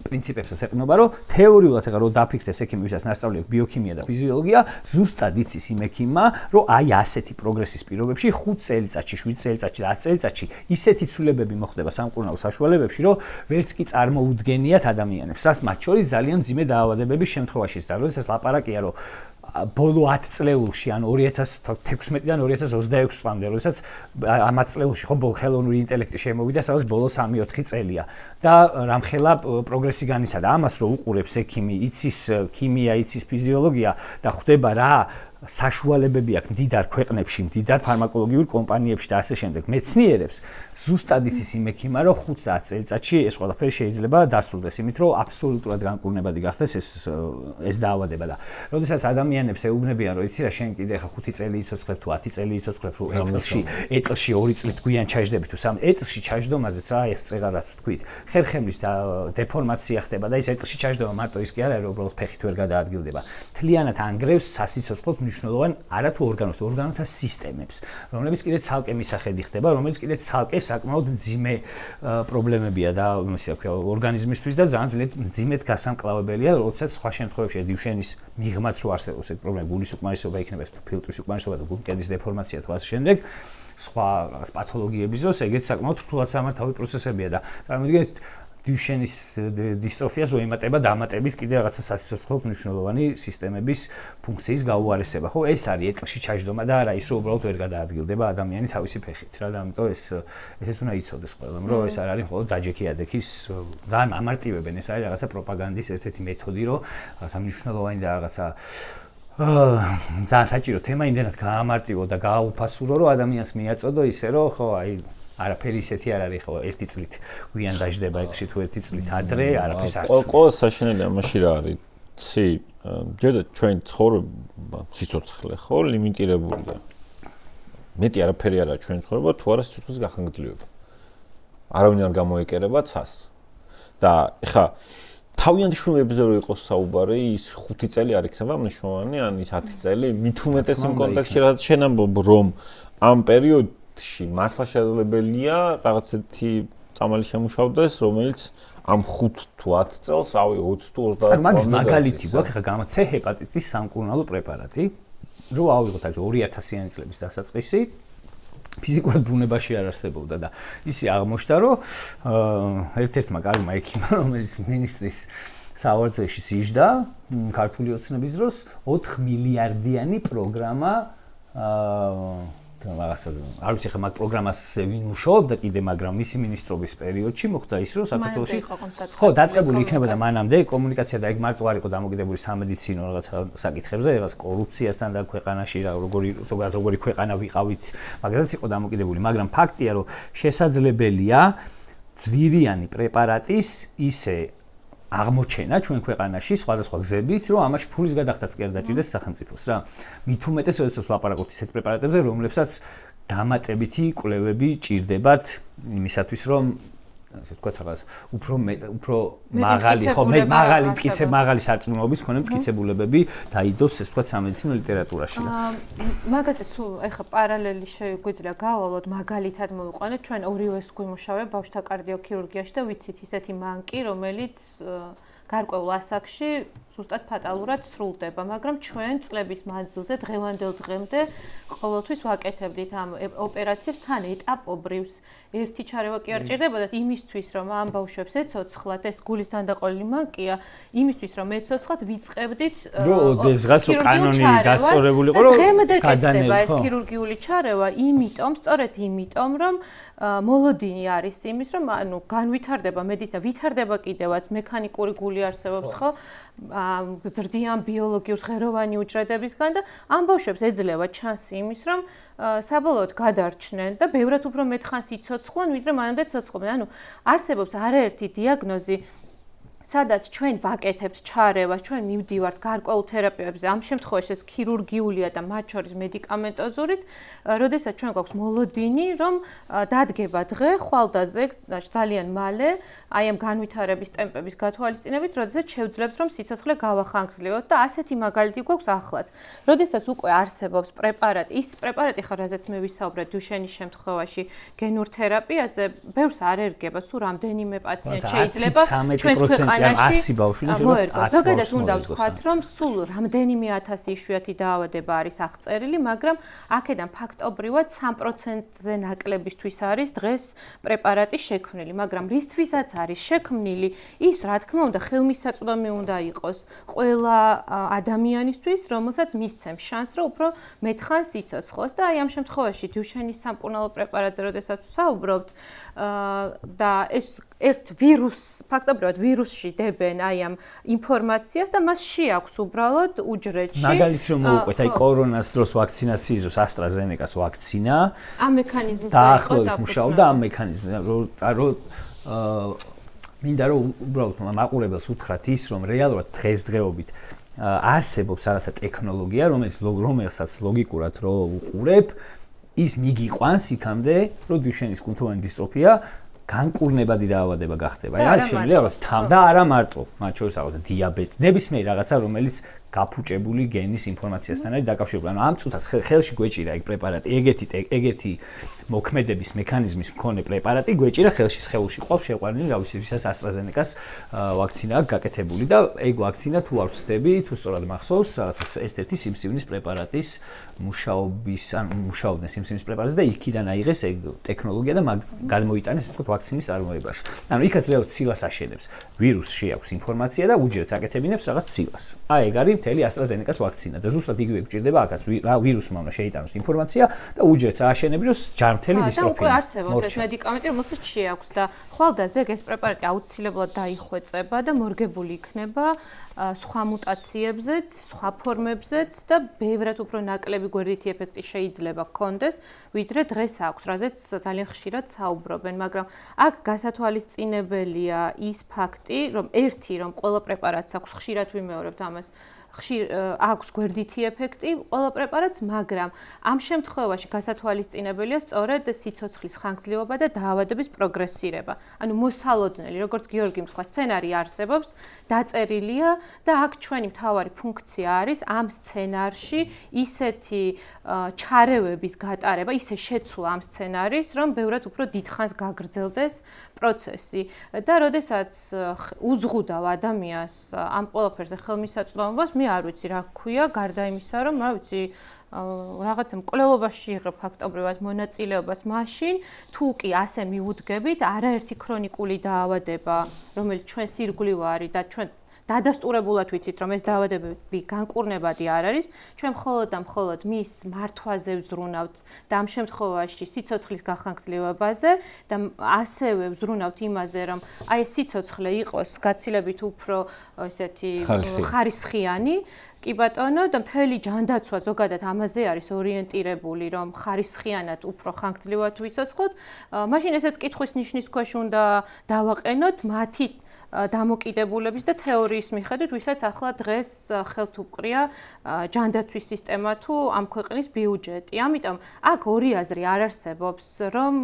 პრინციპებსაც ეყრდნობა, რომ თეორიულად ახლა რო დაფიქრდეს ექიმი, ვისაც ნასწავლი აქვს ბიოქიმია და ფიზიოლოგია, ზუსტად იცის იმ ექიმმა, რომ აი ასეთი პროგრესის პირობებში 5 წელიწადში, 7 წელიწადში, 10 წელიწადში ისეთი ცვლილებები მოხდება სამკურნალო საშუალებებში, რომ ვერც კი წარმოუდგენიათ ადამიანებს, რაც მათ შორის ძალიან მძიმე დაავადებების შემთხვევაშიც და როდესაც ლაპარაკია, რომ ბოლო 10 წლეულში, ან 2016-დან 2026 წლამდე, როდესაც ამ 10 წლეულში ხო ხელოვნური ინტელექტი შემოვიდა, სადაც ბოლო 3-4 წელია და რამხელა პროგრესი განიცადა. ამას რო უყურებს ექიმი, იცის ქიმია, იცის ფიზიოლოგია და ხვდება რა საშუალებები აქვს მდიდარ ქვეყნებში, მდიდარ ფარმაკოლოგიურ კომპანიებში და ასე შემდეგ მეცნიერებს, ზუსტად იცის იმ ექიმა, რომ 5-10 წელიწადში ეს ყველაფერი შეიძლება დასრულდეს, იმით რომ აბსოლუტურად განკურნებადი გახდეს ეს დაავადება და როდესაც ადამიანებს ეუბნებიან, რომ იცი რა, შენ კიდე ხა 5 წელი იცოცხლებ თუ 10 წელი იცოცხლებ, რომ ეტლში 2 წლით გვიან ჩაждები თუ 3 ეტლში ჩაждდომაზეც რა ეს წეღარაც თქვით, ხერხემლის დეფორმაცია ხდება და ეს ეტლში ჩაждდომა მარტო ის კი არა, რომ უბრალოდ ფეხით ვერ გადაადგილდება. მთლიანად ანგრევს სასიცოცხლოდ მნიშვნელოვან არათუ ორგანოთა სისტემებს, რომლებიც კიდე ცალკე მისახედი ხდება, რომელიც კიდე ცალკე საკმაოდ მძიმე პრობლემებია და ისე ვქვია ორგანიზმისთვის და ძალიან მძიმედ გასამკლავებელია, როდესაც სხვა შემთხვევებში დიუშენის მიღმაც რო არსებობს ეს პრობლემა, გულის უკმარისობა იქნება, ფილტვის უკმარისობა და გულკედის დეფორმაცია თუ ასე შემდეგ, სხვა პათოლოგიების დროს ეგეც საკმაოდ რთულად სამართავი პროცესებია და წარმოიდგინეთ დიუშენის დისტროფიას რო ემატება დამატებით კიდე რაღაცა სასიცოცხლო მნიშვნელოვანი სისტემების ფუნქციის გაუარესება. ხო, ეს არის ეტლში ჩაждდომა და არა ის რომ უბრალოდ ვერ გადაადგილდება ადამიანი თავისი ფეხით რა და ამიტომ ესეც უნდა იცოდეს ყველამ, რომ ეს არ არის მხოლოდ დაჯექიადექის ძალიან ამარტივებენ, ეს არის რაღაცა პროპაგანდის ერთ-ერთი მეთოდი, რომ რაღაცა მნიშვნელოვანი და რაღაცა ძალიან საჭირო თემა იმდენად გაამარტივო და გააუფასურო, რომ ადამიანს მიაწოდო ისე რომ ხო აი არაფერი ისეთი არ არის ხო 1 წლით გვიან დაждდება ეტლში თუ 1 წლით ადრე არაფერს არ არის. ყველა საშინელი ამაში რა არის? ცი, ჯერდა ჩვენ ცხოვრება სიცოცხლე ხო ლიმიტირებულია. მეტი არაფერი არა ჩვენ ცხოვრება თუ არა სიცოცხლის გახანგრძლივება. არავინ არ გამოიკერება ცას. და ეხა თავიანთ შვილებზე რო იყოს საუბარი, ის 5 წელი არ იქნება მნიშვნელოვანი, ან ის 10 წელი, მით უმეტეს იმ კონტექსტში, რაც შენ ამბობ, რომ ამ პერიოდში მართლა შეძლებელია რაღაცეთი წამალი შემუშავდეს, რომელიც ამ 5 თუ 10 წელს, რავი, 20 თუ 30 წელს. მაგის მაგალითი გვაქვს, ხა C ჰეპატიტის სამკურნალო პრეპარატი, რო ავიღოთ აი 2000-იანი წლების დასაწყისი, ფიზიკურად ბუნებაში არ არსებობდა და ისი აღმოჩნდა, რომ ერთ-ერთმა კარგმა ექიმმა, რომელიც მინისტრის სავარძელში ზიჟდა ქართული ოცნების დროს 4 მილიარდიანი პროგრამა რაღაცა არ ვიცი ხა მაგ პროგრამაზე ვინ მუშაობდა კიდე, მაგრამ მისი მინისტრობის პერიოდში მოხდა ის, რომ საქართველოში ხო დაწყებული იქნებოდა მანამდე კომუნიკაცია და ეგ მარტო არ იყო დამოკიდებული სამედიცინო რაღაცა საკითხებზე, რაღაც კორუფციასთან და ქვეყანაში რა როგორი ქვეყანა ვიყავით, მაგაზეც იყო დამოკიდებული, მაგრამ ფაქტია, რომ შესაძლებელია ძვირიანი პრეპარატის ისე აღმოჩენა ჩვენ ქვეყანაში სხვადასხვა გზებით, რომ ამაში ფულის გადახდაც კი არ დაჭირდეს სახელმწიფოს რა. მით უმეტეს, როდესაც ვლაპარაკობთ ისეთ პრეპარატებზე, რომლებსაც დამატებითი კვლევები ჭირდებათ იმისათვის, რომ ასე ვთქვათ, რაღაც უფრო მაღალი, ხო, მაღალი სარწმუნოების მქონე მტკიცებულებები დაიდოს, ასე ვთქვათ, სამედიცინო ლიტერატურაში. მაგაზე სულ ეხა პარალელი შეგვიძლია გავალოთ, მაგალითად მოვიყვანოთ, ჩვენ ორივეს გვიმუშავებ ბავშვთა კარდიოქირურგიაში და ვიცით ისეთი მანკი, რომელიც გარკვეულ ასაკში ზუსტად ფატალურად სრულდება, მაგრამ ჩვენ წლების მანძილზე დღევანდელ დღემდე ყოველთვის ვაკეთებდით ამ ოპერაციებს თან ეტაპობრივს. ერთი ჩარევა კი არ ჭირდებოდათ იმისთვის, რომ ამ ბავშვებს ეცოცხლათ, ეს გულის თანდაყოლილი მანკია, იმისთვის, რომ ეცოცხლათ, ვიწყებდით დღეს რო კანონი გასწორებული იყო, რომ დღემდე კეთდება ეს ქირურგიული ჩარევა, სწორედ იმიტომ, რომ მოლოდინი არის იმის, რომ ანუ განვითარდება მედიცინა, ვითარდება კიდევაც მექანიკური გული არსებობს, ხო? ზრდიან ბიოლოგიურ ღეროვანი უჯრედებისგან და ამ ბავშვებს ეძლევა ჩანსი იმის, რომ საბოლოოდ გადარჩნენ და ბევრად უფრო მეტხანს იცოცხლონ, ვიდრე მანამდე ცოცხლობდნენ. ანუ არსებობს არაერთი დიაგნოზი, სადაც ჩვენ ვაკეთებთ ჩარევას, ჩვენ მივდივართ გარკვეულ თერაპიებზე, ამ შემთხვევაში ეს ქირურგიულია და მათ შორის მედიკამენტოზურიც, როდესაც ჩვენ გვაქვს მოლოდინი, რომ დადგება დღე ხვალდაზე ძალიან მალე, აი ამ განვითარების ტემპების გათვალისწინებით, როდესაც შევძლებთ, რომ სიცოცხლე გავახანგრძლივოთ და ასეთი მაგალითი გვაქვს ახლაც. როდესაც უკვე არსებობს პრეპარატი, ის პრეპარატი ხარ, რაზეც მე ვისაუბრე დუშენის შემთხვევაში გენურ თერაპიაზე, ბევრს არ ერგება, სულ რამდენიმე პაციენტ შეიძლება ჩვენს ქვეყანაში 100 ბავშვი და მოერგო. ზოგადად უნდა ვთქვათ, რომ სულ რამდენიმე ათასი იშვიათი დაავადება არის აღწერილი, მაგრამ აქედან ფაქტობრივად 3%-ზე ნაკლებისთვის არის დღეს პრეპარატი შექმნილი, მაგრამ რისთვისაც არის შექმნილი, ის რა თქმა უნდა ხელმისაწვდომი უნდა იყოს ყველა ადამიანისთვის, რომელსაც მისცემს შანსს, რომ უფრო მეტხანს იცოცხლოს და აი ამ შემთხვევაში დუშენის სამკურნალო პრეპარატზე, როდესაც ვსაუბრობთ და ეს ერთ ფაქტობრივად ვირუსში დებენ აი ამ ინფორმაციას და მას შეაქვს უბრალოდ უჯრედში. მაგალითად რომ მოვუყვეთ, აი კორონას დროს ვაქცინაციის დროს AstraZeneca-ს ვაქცინა ამ მექანიზმზე დაახლოებით მუშაობდა ამ მექანიზმზე, რომ მინდა რომ უბრალოდ მაყურებელს უთხრათ ის, რომ რეალურად დღესდღეობით არსებობს რაღაცა ტექნოლოგია, რომელსაც ლოგიკურად რო უყურებ, ის მიგიყვანს იქამდე, რომ დუშენის კუნთოვანი დისტროფია განკურნებადი დაავადება გახდება. აი ეს შემიძლია რაღაც და არა მარტო, მათ შორის რაღაც დიაბეტი, ნებისმიერი რაღაცა, რომელიც გაფუჭებული გენის ინფორმაციასთან არის დაკავშირებული. ანუ ამ წუთას ხელში გვეჭირა ეგ პრეპარატი, ეგეთი მოქმედების მექანიზმის მქონე პრეპარატი გვეჭირა ხელში, სხეულში ყავს შეყვანილი, რა ვიცი, ვისაც AstraZeneca-ს ვაქცინა აქვს გაკეთებული და ეგ ვაქცინა თუ არ ვწდები, თუ სწორად მახსოვს, რაღაცა ერთ-ერთი სიმსივნის პრეპარატის მუშაობდნენ სიმსივნის პრეპარატზე და იქიდან აიღეს ეგ ტექნოლოგია და გადმოიტანეს, ასე ვთქვათ, ვაქცინის წარმოებაში. ანუ იქაც რეალურად ცილას აშენებს. ვირუსში აქვს ინფორმაცია და უჯრედს აკეთებინებს რაღაც ცილას. აი ეგ არის მთელი AstraZeneca-ს ვაქცინა და ზუსტად იგივე გვჭირდება აქაც რა ვირუსმა უნდა შეიტანოს ინფორმაცია და უჯრედს ააშენებინოს ჯანმრთელი დისტროფია. და უკვე არსებობს ეს მედიკამენტი, რომელსაც შეაქვს და ხვალდაზე ეს პრეპარატი აუცილებლად დაიხვეწება და მორგებული იქნება სხვა მუტაციებზეც, სხვა ფორმებზეც და ბევრად უფრო ნაკლები გვერდითი ეფექტი შეიძლება გქონდეს, ვიდრე დღეს აქვს, რაზეც ძალიან ხშირად საუბრობენ, მაგრამ აქ გასათვალისწინებელია ის ფაქტი, რომ რომ ყველა პრეპარატს აქვს, ხშირად ვიმეორებთ ამას, აქვს გვერდითი ეფექტი ყველა პრეპარატს, მაგრამ ამ შემთხვევაში გასათვალისწინებელია სწორედ სიცოცხლის ხანგრძლივობა და დაავადების პროგრესირება. ანუ მოსალოდნელი, როგორც გიორგი თქვა, სცენარი არსებობს, დაწერილია და აქ ჩვენი მთავარი ფუნქცია არის ამ სცენარში ისეთი ჩარევების გატარება, ისე შეცვლა ამ სცენარის, რომ ბევრად უფრო დიდხანს გაგრძელდეს პროცესი და როდესაც უზღუდავ ადამიანს ამ ყველაფერზე ხელმისაწვდომობას, მე არ ვიცი რა გქვია, გარდა იმისა, რომ რა ვიცი რაღაცა მკვლელობაში იღებ ფაქტობრივად მონაწილეობას მაშინ, თუ კი ასე მიუდგებით, არაერთი ქრონიკული დაავადება, რომელიც ჩვენს ირგვლივ არის და ჩვენ დადასტურებულად ვიცით, რომ ეს დაავადებები განკურნებადი არ არის, ჩვენ მხოლოდ მის მართვაზე ვზრუნავთ და ამ შემთხვევაში სიცოცხლის გახანგრძლივებაზე და ასევე ვზრუნავთ იმაზე, რომ აი ეს სიცოცხლე იყოს გაცილებით უფრო ესეთი ხარისხიანი, კი ბატონო, და მთელი ჯანდაცვა ზოგადად ამაზე არის ორიენტირებული, რომ ხარისხიანად უფრო ხანგრძლივად ვიცოცხლოთ, მაშინ ესეც კითხვის ნიშნის ქვეშ უნდა დავაყენოთ მათი დამოკიდებულების და თეორიის მიხედვით, ვისაც ახლა დღეს ხელთ უყრია ჯანდაცვის სისტემა თუ ამ ქვეყნის ბიუჯეტი. ამიტომ აქ ორი აზრი არ არსებობს, რომ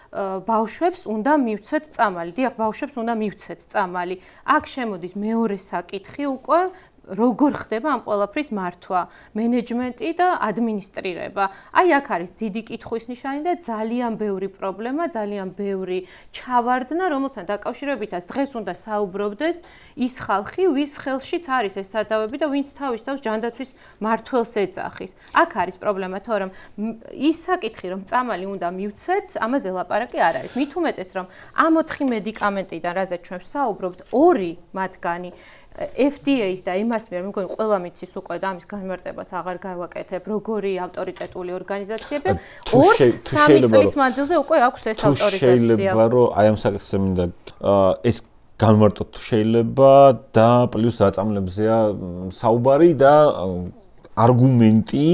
ბავშვებს უნდა მივცეთ წამალი. დიახ, ბავშვებს უნდა მივცეთ წამალი. აქ შემოდის მეორე საკითხი უკვე როგორ ხდება ამ ყველაფრის მართვა, მენეჯმენტი და ადმინისტრირება. აი აქ არის დიდი კითხვის ნიშანი და ძალიან ბევრი პრობლემა, ძალიან ბევრი ჩავარდნა, რომელთან დაკავშირებითაც დღეს უნდა საუბრობდეს ის ხალხი, ვის ხელშიც არის ეს სადავები და ვინც თავის თავს ჯანდაცვის მართველს ეძახის. აქ არის პრობლემა, თორემ ის საკითხი, რომ წამალი უნდა მივცეთ, ამაზე ლაპარაკი არ არის. მით უმეტეს, რომ ამ 4 მედიკამენტიდან, რაზეც ჩვენ ვსაუბრობთ, 2 მათგანი FDA-ის და EMA-ს მიერ მე მგონი ყველა მიცის უკვე და ამის განმარტებას აღარ გავაკეთებ, როგორი ავტორიტეტული ორგანიზაციები, 2-3 წლის მანძილზე უკვე აქვს ეს ავტორიზაცია. შეიძლება რომ აი ამ საკითხზე მინდა ეს განმარტოთ თუ შეიძლება და პლუს რა წამლებზეა საუბარი და არგუმენტი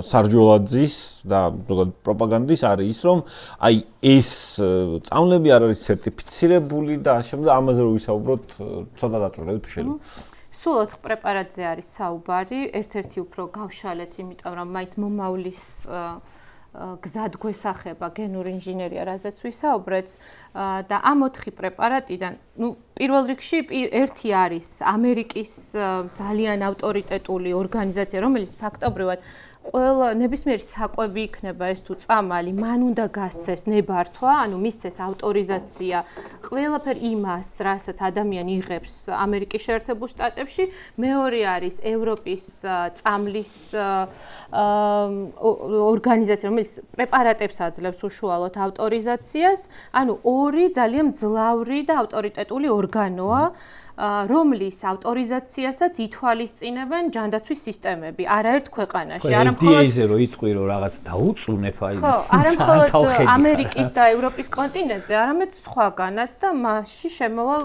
სარჯოლაძის და ზოგადად პროპაგანდის არის ის, რომ აი ეს წამლები არ არის სერტიფიცირებული და ამავდროულად ამაზე რომ ვისაუბროთ, ცოტა დაწვრილებით თუ შეიძლება. სულ 4 პრეპარატზე არის საუბარი, ერთ-ერთი უფრო გავშალეთ, იმიტომ რომ მაინც მომავლის გზად გვესახება გენური ინჟინერია, რაზეც ვისაუბრეთ და ამ 4 პრეპარატიდან, პირველ რიგში ერთი არის ამერიკის ძალიან ავტორიტეტული ორგანიზაცია, რომელიც ფაქტობრივად ყველა ნებისმიერი საკვები იქნება ეს თუ წამალი, მან უნდა გასცეს ნებართვა, ანუ მისცეს ავტორიზაცია ყველაფერ იმას, რასაც ადამიანი იღებს ამერიკის შეერთებულ შტატებში. მეორე არის ევროპის წამლის ორგანიზაცია, რომელიც პრეპარატებს აძლევს უშუალოდ ავტორიზაციას, ანუ 2 ძალიან მძლავრი და ავტორიტეტული ორგანოა, რომლის ავტორიზაციასაც ითვალისწინებენ ჯანდაცვის სისტემები არაერთ ქვეყანაში. არა მხოლოდ FDA-ზე რო იტყვი რომ რაღაც დაუწუნებ აი. ხო, არა მხოლოდ ამერიკის და ევროპის კონტინენტზე, არამედ სხვაგანაც და მასში შემოვალ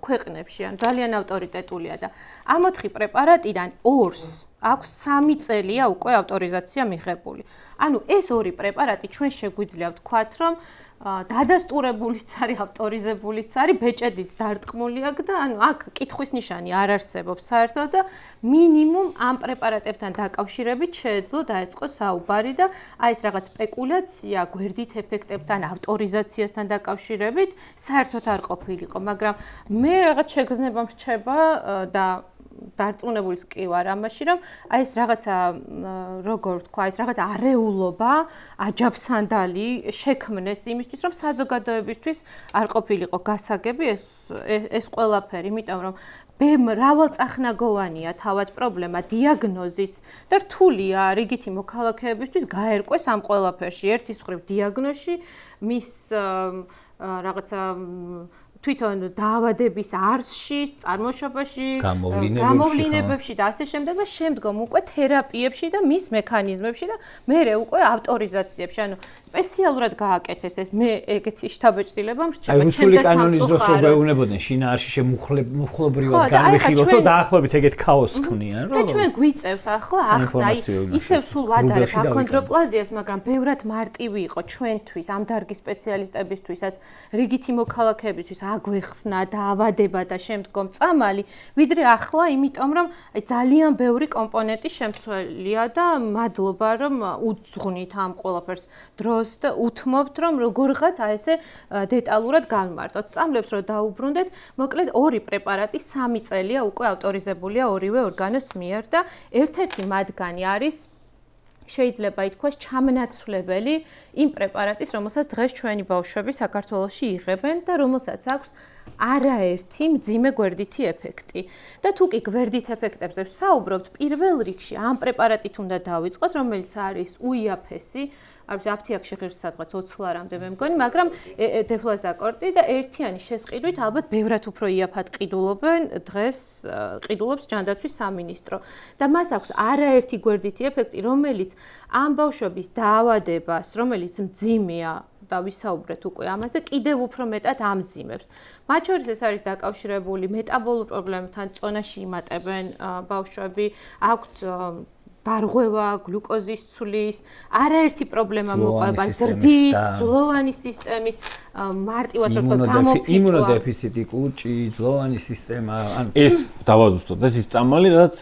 ქვეყნებში, ან ძალიან ავტორიტეტულია და ამ 4 პრეპარატიდან 2-ს აქვს 3 წელია უკვე ავტორიზაცია მიღებული. ანუ ეს 2 პრეპარატი ჩვენ შეგვიძლია ვთქვათ, რომ დადასტურებულიც არის, ავტორიზებულიც არის, ბეჭედიც დარტყმული აქვს და ანუ აქ კითხვის ნიშანი არ არსებობს საერთოდ და მინიმუმ ამ პრეპარატებთან დაკავშირებით შეეძლო დაეწყო საუბარი და აი ეს რაღაც სპეკულაცია გვერდით ეფექტებთან, ავტორიზაციასთან დაკავშირებით საერთოდ არ ყოფილიყო, მაგრამ მე რაღაც შეგრძნება მრჩება და დარწმუნებულიც კი ვარ ამაში, რომ აი ეს რაღაცა როგორ ვთქვა, ეს რაღაცა არეულობა, აჯაფსანდალი შექმნეს იმისთვის, რომ საზოგადოებისთვის არ ყოფილიყო გასაგები ეს ყველაფერი, იმიტომ რომ მრავალწახნაგოვანია თავად პრობლემა, დიაგნოზიც და რთულია რიგითი მოქალაქეებისთვის გაერკვეს ამ ყველაფერში. ერთის მხრივ დიაგნოზში, მის რაღაცა თვითონ დაავადების არსში, წარმოშობაში, გამოვლინებებში და ასე შემდეგ და შემდგომ უკვე თერაპიებში და მის მექანიზმებში და მერე უკვე ავტორიზაციებში. ანუ სპეციალურად გააკეთეს ეს მე ეგეთი შთაბეჭდილება მრჩება. აი რუსული კანონის დროს რო გვეუბნებოდნენ შინაარსში შემუხლებრივად განვიხილოთ და დაახლოებით ეგეთ ქაოსს ქმნიან, რომ და ჩვენ გვიწევს ახლა ახლა აი ისევ სულ ვადარებ აქონდროპლაზიას, მაგრამ ბევრად მარტივი იყო ჩვენთვის ამ დარგის სპეციალისტებისთვისაც რიგითი მოქალაქეებისთვის აგვეხსნა დაავადება და შემდგომ წამალი, ვიდრე ახლა, იმიტომ რომ აი ძალიან ბევრი კომპონენტი შემცველია და მადლობა რომ უძღვნით ამ ყველაფერს დროს და უთმობთ რომ როგორღაც აი ესე დეტალურად განმარტოთ. წამლებს რო დაუბრუნდეთ, მოკლედ 2 პრეპარატი 3 წელია უკვე ავტორიზებულია ორივე ორგანოს მიერ და ერთ-ერთი მათგანი არის შეიძლება ითქვას ჩამნაცვლებელი იმ პრეპარატის, რომელსაც დღეს ჩვენი ბავშვები საქართველოში იღებენ და რომელსაც აქვს არაერთი მძიმე გვერდითი ეფექტი. და თუ კი გვერდით ეფექტებზე ვსაუბრობთ, პირველ რიგში ამ პრეპარატით უნდა დავიწყოთ, რომელიც არის უიაფესი, არის აფთიაქში ღირს სადღაც 20-ლარამდე მე მგონი, მაგრამ დეფლაზაკორტი და ერთიანი შესყიდვით ალბათ ბევრად უფრო იაფად ყიდულობენ დღეს ყიდულობს ჯანდაცვის სამინისტრო. და მას აქვს არაერთი გვერდითი ეფექტი, რომელიც ამ ბავშვების დაავადებას, რომელიც მძიმეა და ვისაუბრეთ უკვე ამაზე, კიდევ უფრო მეტად ამძიმებს. მათ შორის ეს არის დაკავშირებული მეტაბოლურ პრობლემებთან, წონაში იმატებენ ბავშვები, აქვთ გარღვევა, გლუკოზის ცვლის, არაერთი პრობლემა მოყვება, ზრდის, ძვლოვანი სისტემის, მარტივად რო გამოფიტვა. იმუნოდეფიციტი, კუჭი, ძვლოვანი სისტემა, ანუ ეს დავაზუსტოთ, ეს ის წამალი, რაც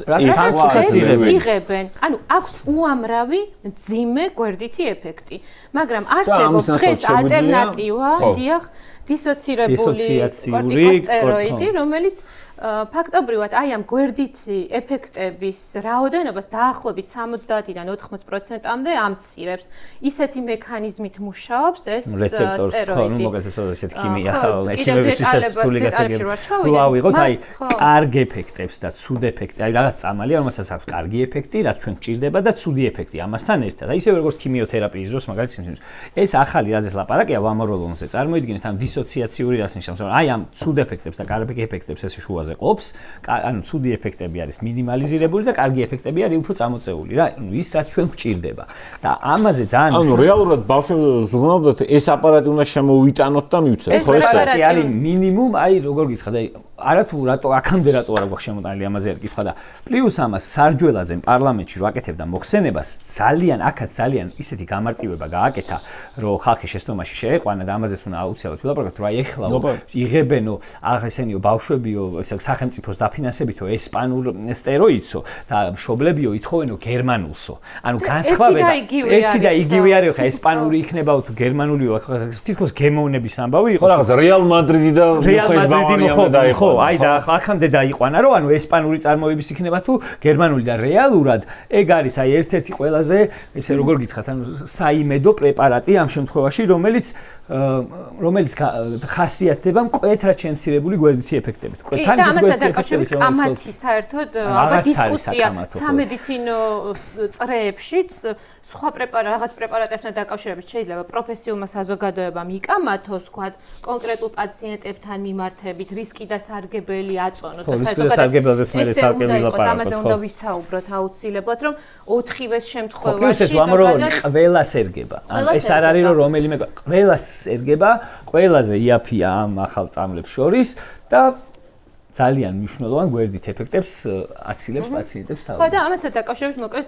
იღებენ. ანუ აქვს უამრავი მძიმე გვერდითი ეფექტი. მაგრამ არსებობს დღეს ალტერნატივა, დიახ, დისოცირებული კორტიკოსტეროიდი, რომელიც ფაქტობრივად აი ამ გვერდითი ეფექტების რაოდენობას დაახლოებით 70-დან 80%-მდე ამცირებს. ისეთი მექანიზმით მუშაობს ეს სტეროიდი. მოგეთ ესეთ ქიმია, ექიმებისთვისაც რთული გასაგებია. თუ ავიღოთ აი კარგ ეფექტებს და ცუდ ეფექტს, აი რაღაც წამალია, რომელსაც აქვს კარგი ეფექტი, რაც ჩვენ გჭირდება და ცუდი ეფექტი ამასთან ერთად. აი ისე როგორც ქიმიოთერაპიის დროს მაგალითად ეს ახალი რაზეც ლაპარაკია ვამოროლონზე. წარმოიდგინეთ ამ დისოციაციური რას ნიშნავს, რომ აი ამ ცუდ ეფექტებს და კარგ ეფექტებს ესე შუაზე ყოფს, ანუ ცუდი ეფექტები არის მინიმალიზირებული და კარგი ეფექტები არის უფრო წამოწეული რა, ანუ ის რაც ჩვენ გვჭირდება. და ამაზე ძალიან ანუ რეალურად ბავშვებს ზრუნავდათ ეს აპარატი უნდა შემოვიტანოთ და მივცეთ. ეს აპარატი არის მინიმუმ, აი როგორ გითხრათ, აი არათუ რატო აქამდე რატო არ გვაქვს შემოტანილი ამაზე არ გითხრა და პლუს ამას სარჯველაძემ პარლამენტში რო აკეთებდა მოხსენებას ძალიან აქაც ძალიან ისეთი გამარტივება გააკეთა რომ ხალხი შეცდომაში შეეყვანა და ამაზეც უნდა აუცილებლად ვილაპარაკოთ რომ აი ეხლა იღებენო ახესენიო ბავშვებიო სახელმწიფოს დაფინანსებითო ესპანურ სტეროიდსო და მშობლებიო ითხოვენო გერმანულსო ანუ განსხვავება ერთი და იგივე არის ხა ესპანური იქნებაო თუ გერმანულიო თითქოს გემოვნების ამბავი იყო ხო რაღაც რეალ მადრიდი და მუხეს ბავარიამ დაიყო ხო, აი და აქამდე დაიყვანა, რომ ანუ ესპანური წარმოების იქნება თუ გერმანული და რეალურად ეგ არის აი ერთ-ერთი ყველაზე ესე როგორ გითხრათ, ანუ საიმედო პრეპარატი ამ შემთხვევაში, რომელიც ხასიათდება მკვეთრად შემცირებული გვერდითი ეფექტებით. მკვეთრად შემცირებული ეფექტებით. კამათი საერთოდ ალბათ დისკუსია სამედიცინო წრეებშიც სხვა რაღაც პრეპარატებთან დაკავშირებით შეიძლება პროფესიულმა საზოგადოებამ იკამათოს, თქვა კონკრეტულ პაციენტებთან მიმართებით რისკი და სარგებელი აწონოს და სარგებელზეც მე ცალკე ვილაპარაკოთ. ამაზე უნდა ვისაუბროთ აუცილებლად, რომ 4-ვეს შემთხვევაში ეს ვამოროლონი ყველას ერგება. ანუ ეს არ არის რომ რომელიმე ყველას ერგება, ყველაზე იაფია ამ ახალ წამლებს შორის და ძალიან მნიშვნელოვან გვერდით ეფექტებს აცილებს პაციენტებს თავად. ხო და ამასთან დაკავშირებით მოკლედ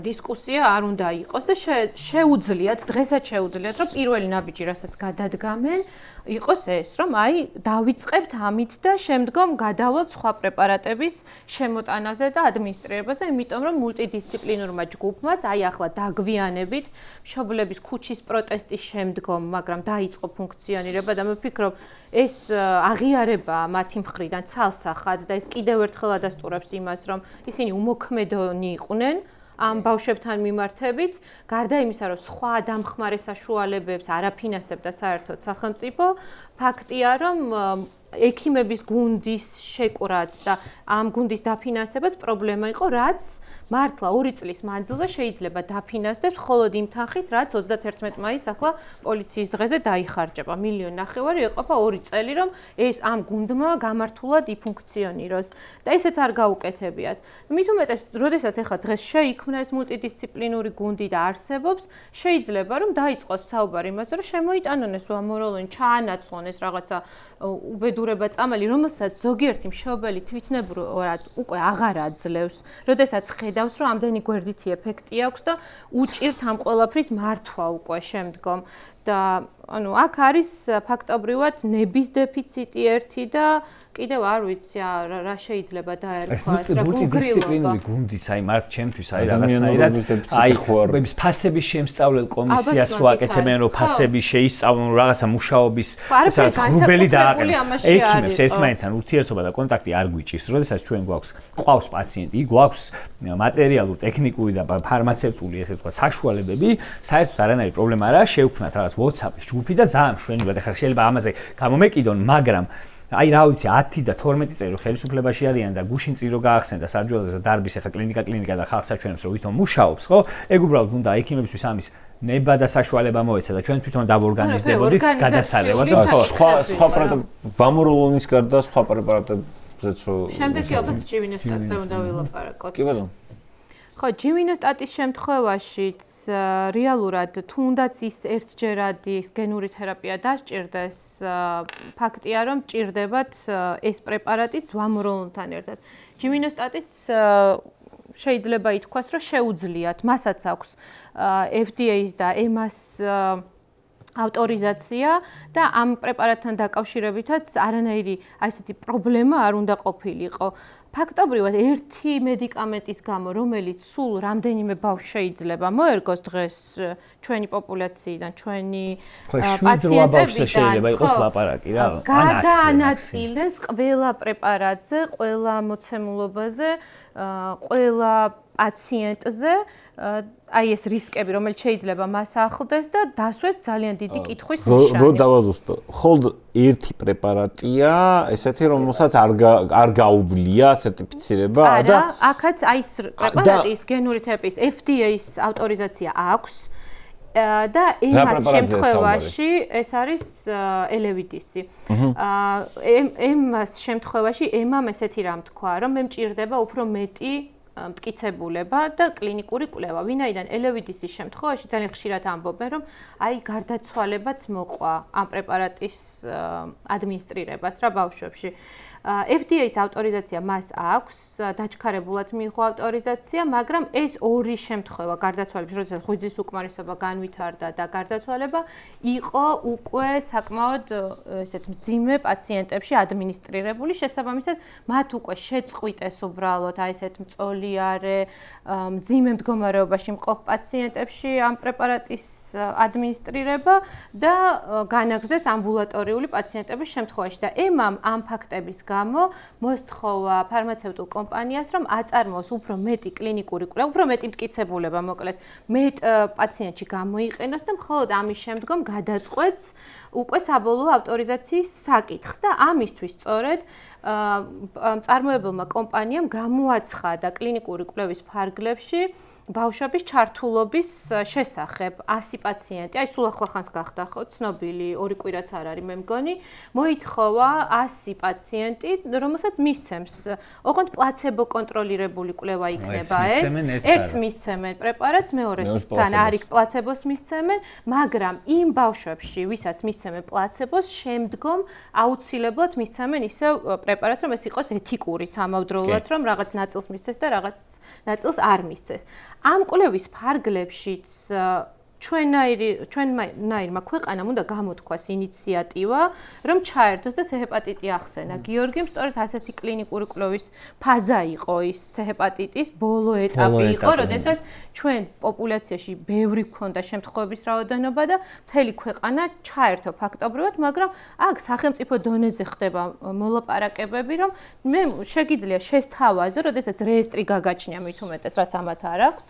დისკუსია არ უნდა იყოს და შეუძლიათ, დღესაც შეუძლიათ, რომ პირველი ნაბიჯი, რასაც გადადგამენ, იყოს ეს, რომ აი დავიწყებთ ამით და შემდგომ გადავალთ სხვა პრეპარატების შემოტანაზე და ადმინისტრირებაზე, იმიტომ რომ მულტიდისციპლინურმა ჯგუფმაც აი ახლა დაგვიანებით მშობლების ქუჩის პროტესტის შემდგომ, მაგრამ დაიწყო ფუნქციონირება და მე ვფიქრობ ეს აღიარება მათი მხრიდან ცალსახად და ეს კიდევ ერთხელ ადასტურებს იმას, რომ ისინი უმოქმედონი იყვნენ ამ ბავშვებთან მიმართებით, გარდა იმისა, რომ სხვა დამხმარე საშუალებებს არ აფინანსებდა საერთოდ სახელმწიფო, ფაქტია, რომ ექიმების გუნდის შეკვრაც და ამ გუნდის დაფინანსებაც პრობლემა იყო, რაც მართლა 2 წლის მანძილზე შეიძლება დაფინანსდეს მხოლოდ იმ თანხით, რაც 31 მაისს ახლა პოლიციის დღეზე დაიხარჯება. 1.5 მილიონი ეყოფა 2 წელი, რომ ეს ამ გუნდმა გამართულად იფუნქციონიროს და ესეც არ გაუკეთებიათ. მით უმეტეს, როდესაც ახლა დღეს შეიქმნა ეს მულტიდისციპლინური გუნდი და არსებობს, შეიძლება რომ დაიწყოს საუბარი იმაზე, რომ შემოიტანონ ეს ვამოროლონი, ჩაანაცვლონ ეს რაღაცა უბედურება წამალი, რომელსაც ზოგიერთი მშობელი თვითნებურად უკვე აღარ აძლევს, როდესაც ხედავს, რომ ამდენი გვერდითი ეფექტი აქვს და უჭირთ ამ ყველაფრის მართვა უკვე შემდგომ. და ანუ აქ არის ფაქტობრივად ნების დეფიციტი ერთი და კიდევ არ ვიცი რა შეიძლება დაერქვა ეს რა მულტიდისციპლინური გუნდიც აი მართ ჩემთვის აი რაღაცნაირად აი ხუარების ფასების შემსწავლელ კომისიას ვაკეთებენ რომ ფასები შეისწავლონ რაღაცა მუშაობის ესაა გრუბელი დააყენოს ექიმებს ერთმანეთთან ურთიერთობა და კონტაქტი არ გვიჭირს როდესაც ჩვენ გვყავს პაციენტი გვაქვს მატერიალურ ტექნიკური და ფარმაცევტული ესე ვთქვათ საშუალებები საერთოდ არანაირი პრობლემა არაა შევქმნათ რაღაც WhatsApp-ის ჯგუფი და ძალიან მშვენივრად ახლა შეიძლება ამაზე გამომეკიდონ მაგრამ აი რა ვიცი 10 და 12 წელი ხელისუფლებაში არიან და გუშინ წირო გაახსენდა სარჯველაზე და დარბის ახლა კლინიკა და ხალხსაჩვენებს რომ ვითომ მუშაობს ხო ეგ უბრალოდ უნდა ექიმებისთვის ამის ნება და საშუალება მოეცა და ჩვენ თვითონ დავორგანიზდებოდით გადასარევად და სხვა ვამოროლონის გარდა სხვა პრეპარატებზეც რო შემდეგ კი ალბათ ჯივინოსტატზე უნდა ვილაპარაკოთ კი ბატონო ხო, ჯივინოსტატის შემთხვევაშიც რეალურად თუნდაც ის ერთჯერადი გენური თერაპია დასჭირდეს, ფაქტია რომ ჭირდებათ ეს პრეპარატიც ვამოროლონთან ერთად. ჯივინოსტატიც შეიძლება ითქვას, რომ შეუძლიათ, მასაც აქვს FDA-ის და EMA-ს ავტორიზაცია და ამ პრეპარატთან დაკავშირებითაც არანაირი ასეთი პრობლემა არ უნდა ყოფილიყო. ფაქტობრივად ერთი medicament-ის გამო, რომელიც სულ რამდენიმე ბავშვს შეიძლება მოერგოს დღეს ჩვენი პოპულაციიდან, ჩვენი პაციენტებიდან, შეიძლება იყოს ლაპარაკი რა. გადაანაწილეს ყველა პრეპარატზე, ყველა მოცემულობაზე, ყველა პაციენტზე აი ეს რისკები, რომელიც შეიძლება მას ახლდეს და დასვეს ძალიან დიდი კითხვის ნიშანი. რო დავაზუსტო, ხოლმე ერთი პრეპარატია, ესეთი რომელსაც არ გაუვლია სერტიფიცირება და აქაც აი ეს პრეპარატის გენური თერაპიის FDA-ის ავტორიზაცია აქვს და EMA-ს შემთხვევაში ეს არის ელევიდისი. EMA-ს შემთხვევაში EMA-მ ესეთი რამ თქვა, რომ მე მჭირდება უფრო მეტი მტკიცებულება და კლინიკური კვლევა. ვინაიდან ელევიდისის შემთხვევაში ძალიან ხშირად ამბობენ, რომ აი გარდაცვალებაც მოყვა ამ პრეპარატის ადმინისტრირებას რა ბავშვებში. FDA-ის ავტორიზაცია მას აქვს, დაჩქარებულად მიიღო ავტორიზაცია, მაგრამ ეს ორი შემთხვევა გარდაცვალების, როდესაც ღვიძლის უკმარისობა განვითარდა და გარდაცვალება იყო უკვე საკმაოდ ესეთ მძიმე პაციენტებში ადმინისტრირებული, შესაბამისად მათ უკვე შეწყვიტეს უბრალოდ აი ესეთ მწოლიარე, მძიმე მდგომარეობაში მყოფ პაციენტებში ამ პრეპარატის ადმინისტრირება და განაგრძეს ამბულატორიული პაციენტების შემთხვევაში და EMA-მ ამ ფაქტების გამო მოსთხოვა ფარმაცევტულ კომპანიას, რომ აწარმოოს უფრო მეტი კლინიკური კვლევა, უფრო მეტი მტკიცებულება, მოკლედ, მეტ პაციენტში გამოიყენოს და მხოლოდ ამის შემდგომ გადაწყვეტს უკვე საბოლოო ავტორიზაციის საკითხს და ამისთვის სწორედ მწარმოებელმა კომპანიამ გამოაცხადა კლინიკური კვლევის ფარგლებში ბავშვების ჩართულობის შესახებ 100 პაციენტი, აი სულ ახლახანს გახდა ხო ცნობილი, 2 კვირაც არ არის მე მგონი, მოითხოვა 100 პაციენტი, რომელსაც მისცემს, ოღონდ პლაცებო კონტროლირებული კვლევა იქნება ეს. ერთს მისცემენ პრეპარატს, მეორეს თან არის პლაცებოს მისცემენ, მაგრამ იმ ბავშვებში, ვისაც მისცემენ პლაცებოს, შემდგომ აუცილებლად მისცემენ ისევ პრეპარატს, რომ ეს იყოს ეთიკურიც ამავდროულად, რომ რაღაც ნაწილს მისცეს და რაღაც ნაწილს არ მისცეს. ამ კვლევის ფარგლებშიც ჩვენნაირმა ქვეყანამ უნდა გამოთქვას ინიციატივა, რომ ჩაერთოს და C-ჰეპატიტი ახსენა. გიორგიმ სწორედ ასეთი კლინიკური კვლევის ფაზა იყო ის C-ჰეპატიტის ბოლო ეტაპი იყო, როდესაც ჩვენ პოპულაციაში ბევრი გქონდა შემთხვევების რაოდენობა და მთელი ქვეყანა ჩაერთო ფაქტობრივად, მაგრამ აქ სახელმწიფო დონეზე ხდება მოლაპარაკებები, რომ მე შეგიძლია შესთავაზო, როდესაც რეესტრი გაგაჩნია მით უმეტეს, რაც ამათ არ აქვთ,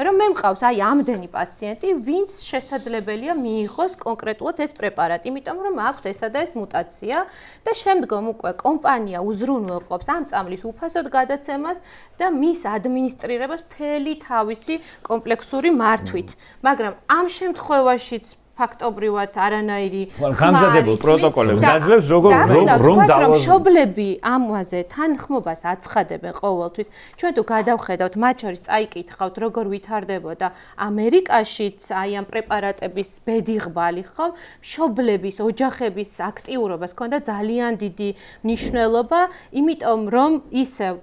რომ მე მყავს აი ამდენი პაციენტი, ვინც შესაძლებელია მიიღოს კონკრეტულად ეს პრეპარატი, იმიტომ რომ აქვთ ესა და ეს მუტაცია და შემდგომ უკვე კომპანია უზრუნველყოფს ამ წამლის უფასოდ გადაცემას და მის ადმინისტრირებას მთელი თავისი კომპლექსური მართვით. მაგრამ ამ შემთხვევაშიც ფაქტობრივად არანაირი გამზადებულ პროტოკოლებს გაძლევს როგორ რომ მშობლები ამაზე თანხმობას აცხადებენ ყოველთვის. ჩვენ თუ გადავხედავთ, მათ შორის წაიკითხავთ, როგორ ვითარდებოდა ამერიკაშიც აი ამ პრეპარატების ბედიღბალი, ხო? მშობლების, ოჯახების აქტიურობას ჰქონდა ძალიან დიდი მნიშვნელობა, იმიტომ რომ ისევ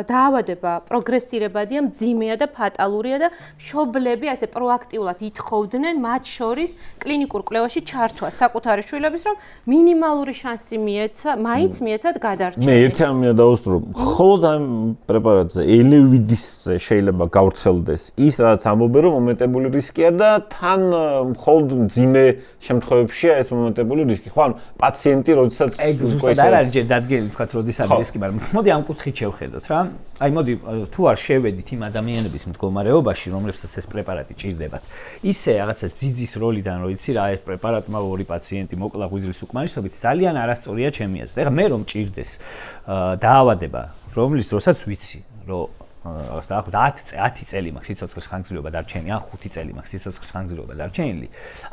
დაავადება პროგრესირებადია, მძიმეა და ფატალურია და მშობლები ასე პროაქტიულად ითხოვდნენ მათ შორის კლინიკურ კვლევაში ჩართვა საკუთარი შვილების, რომ მინიმალური შანსი მაინც მიეცათ გადარჩენის. მე ერთი ამია დავუსწრო, ხოლმე ამ პრეპარატზე ელევიდისზე შეიძლება გავრცელდეს ის, რაც ამბობენ, რომ მომენტებული რისკია და თან მხოლოდ მძიმე შემთხვევებშია ეს მომენტებული რისკი. ხო, ანუ პაციენტი როდესაც ზუსტად არ არის ჯერ დადგენილი, თქვათ, როდის არის რისკი, მაგრამ მოდი ამ კუთხით შევხედოთ რა. აი მოდი თუ არ შევედით იმ ადამიანების მდგომარეობაში, რომლებსაც ეს პრეპარატი ჭირდებათ, ისე რაღაცა ძიძის როლიდან რო იცი რა, ეს პრეპარატმა 2 პაციენტი მოკლა ღვიძლის უკმარისობით, ძალიან არასწორია ჩემი აზრით. ეხლა მე რომ ჭირდეს დაავადება, რომლის დროსაც ვიცი, რომ რაღაცა 10 წელი მაქვს სიცოცხლის ხანგრძლივობა დარჩენილი, ან 5 წელი მაქვს სიცოცხლის ხანგრძლივობა დარჩენილი.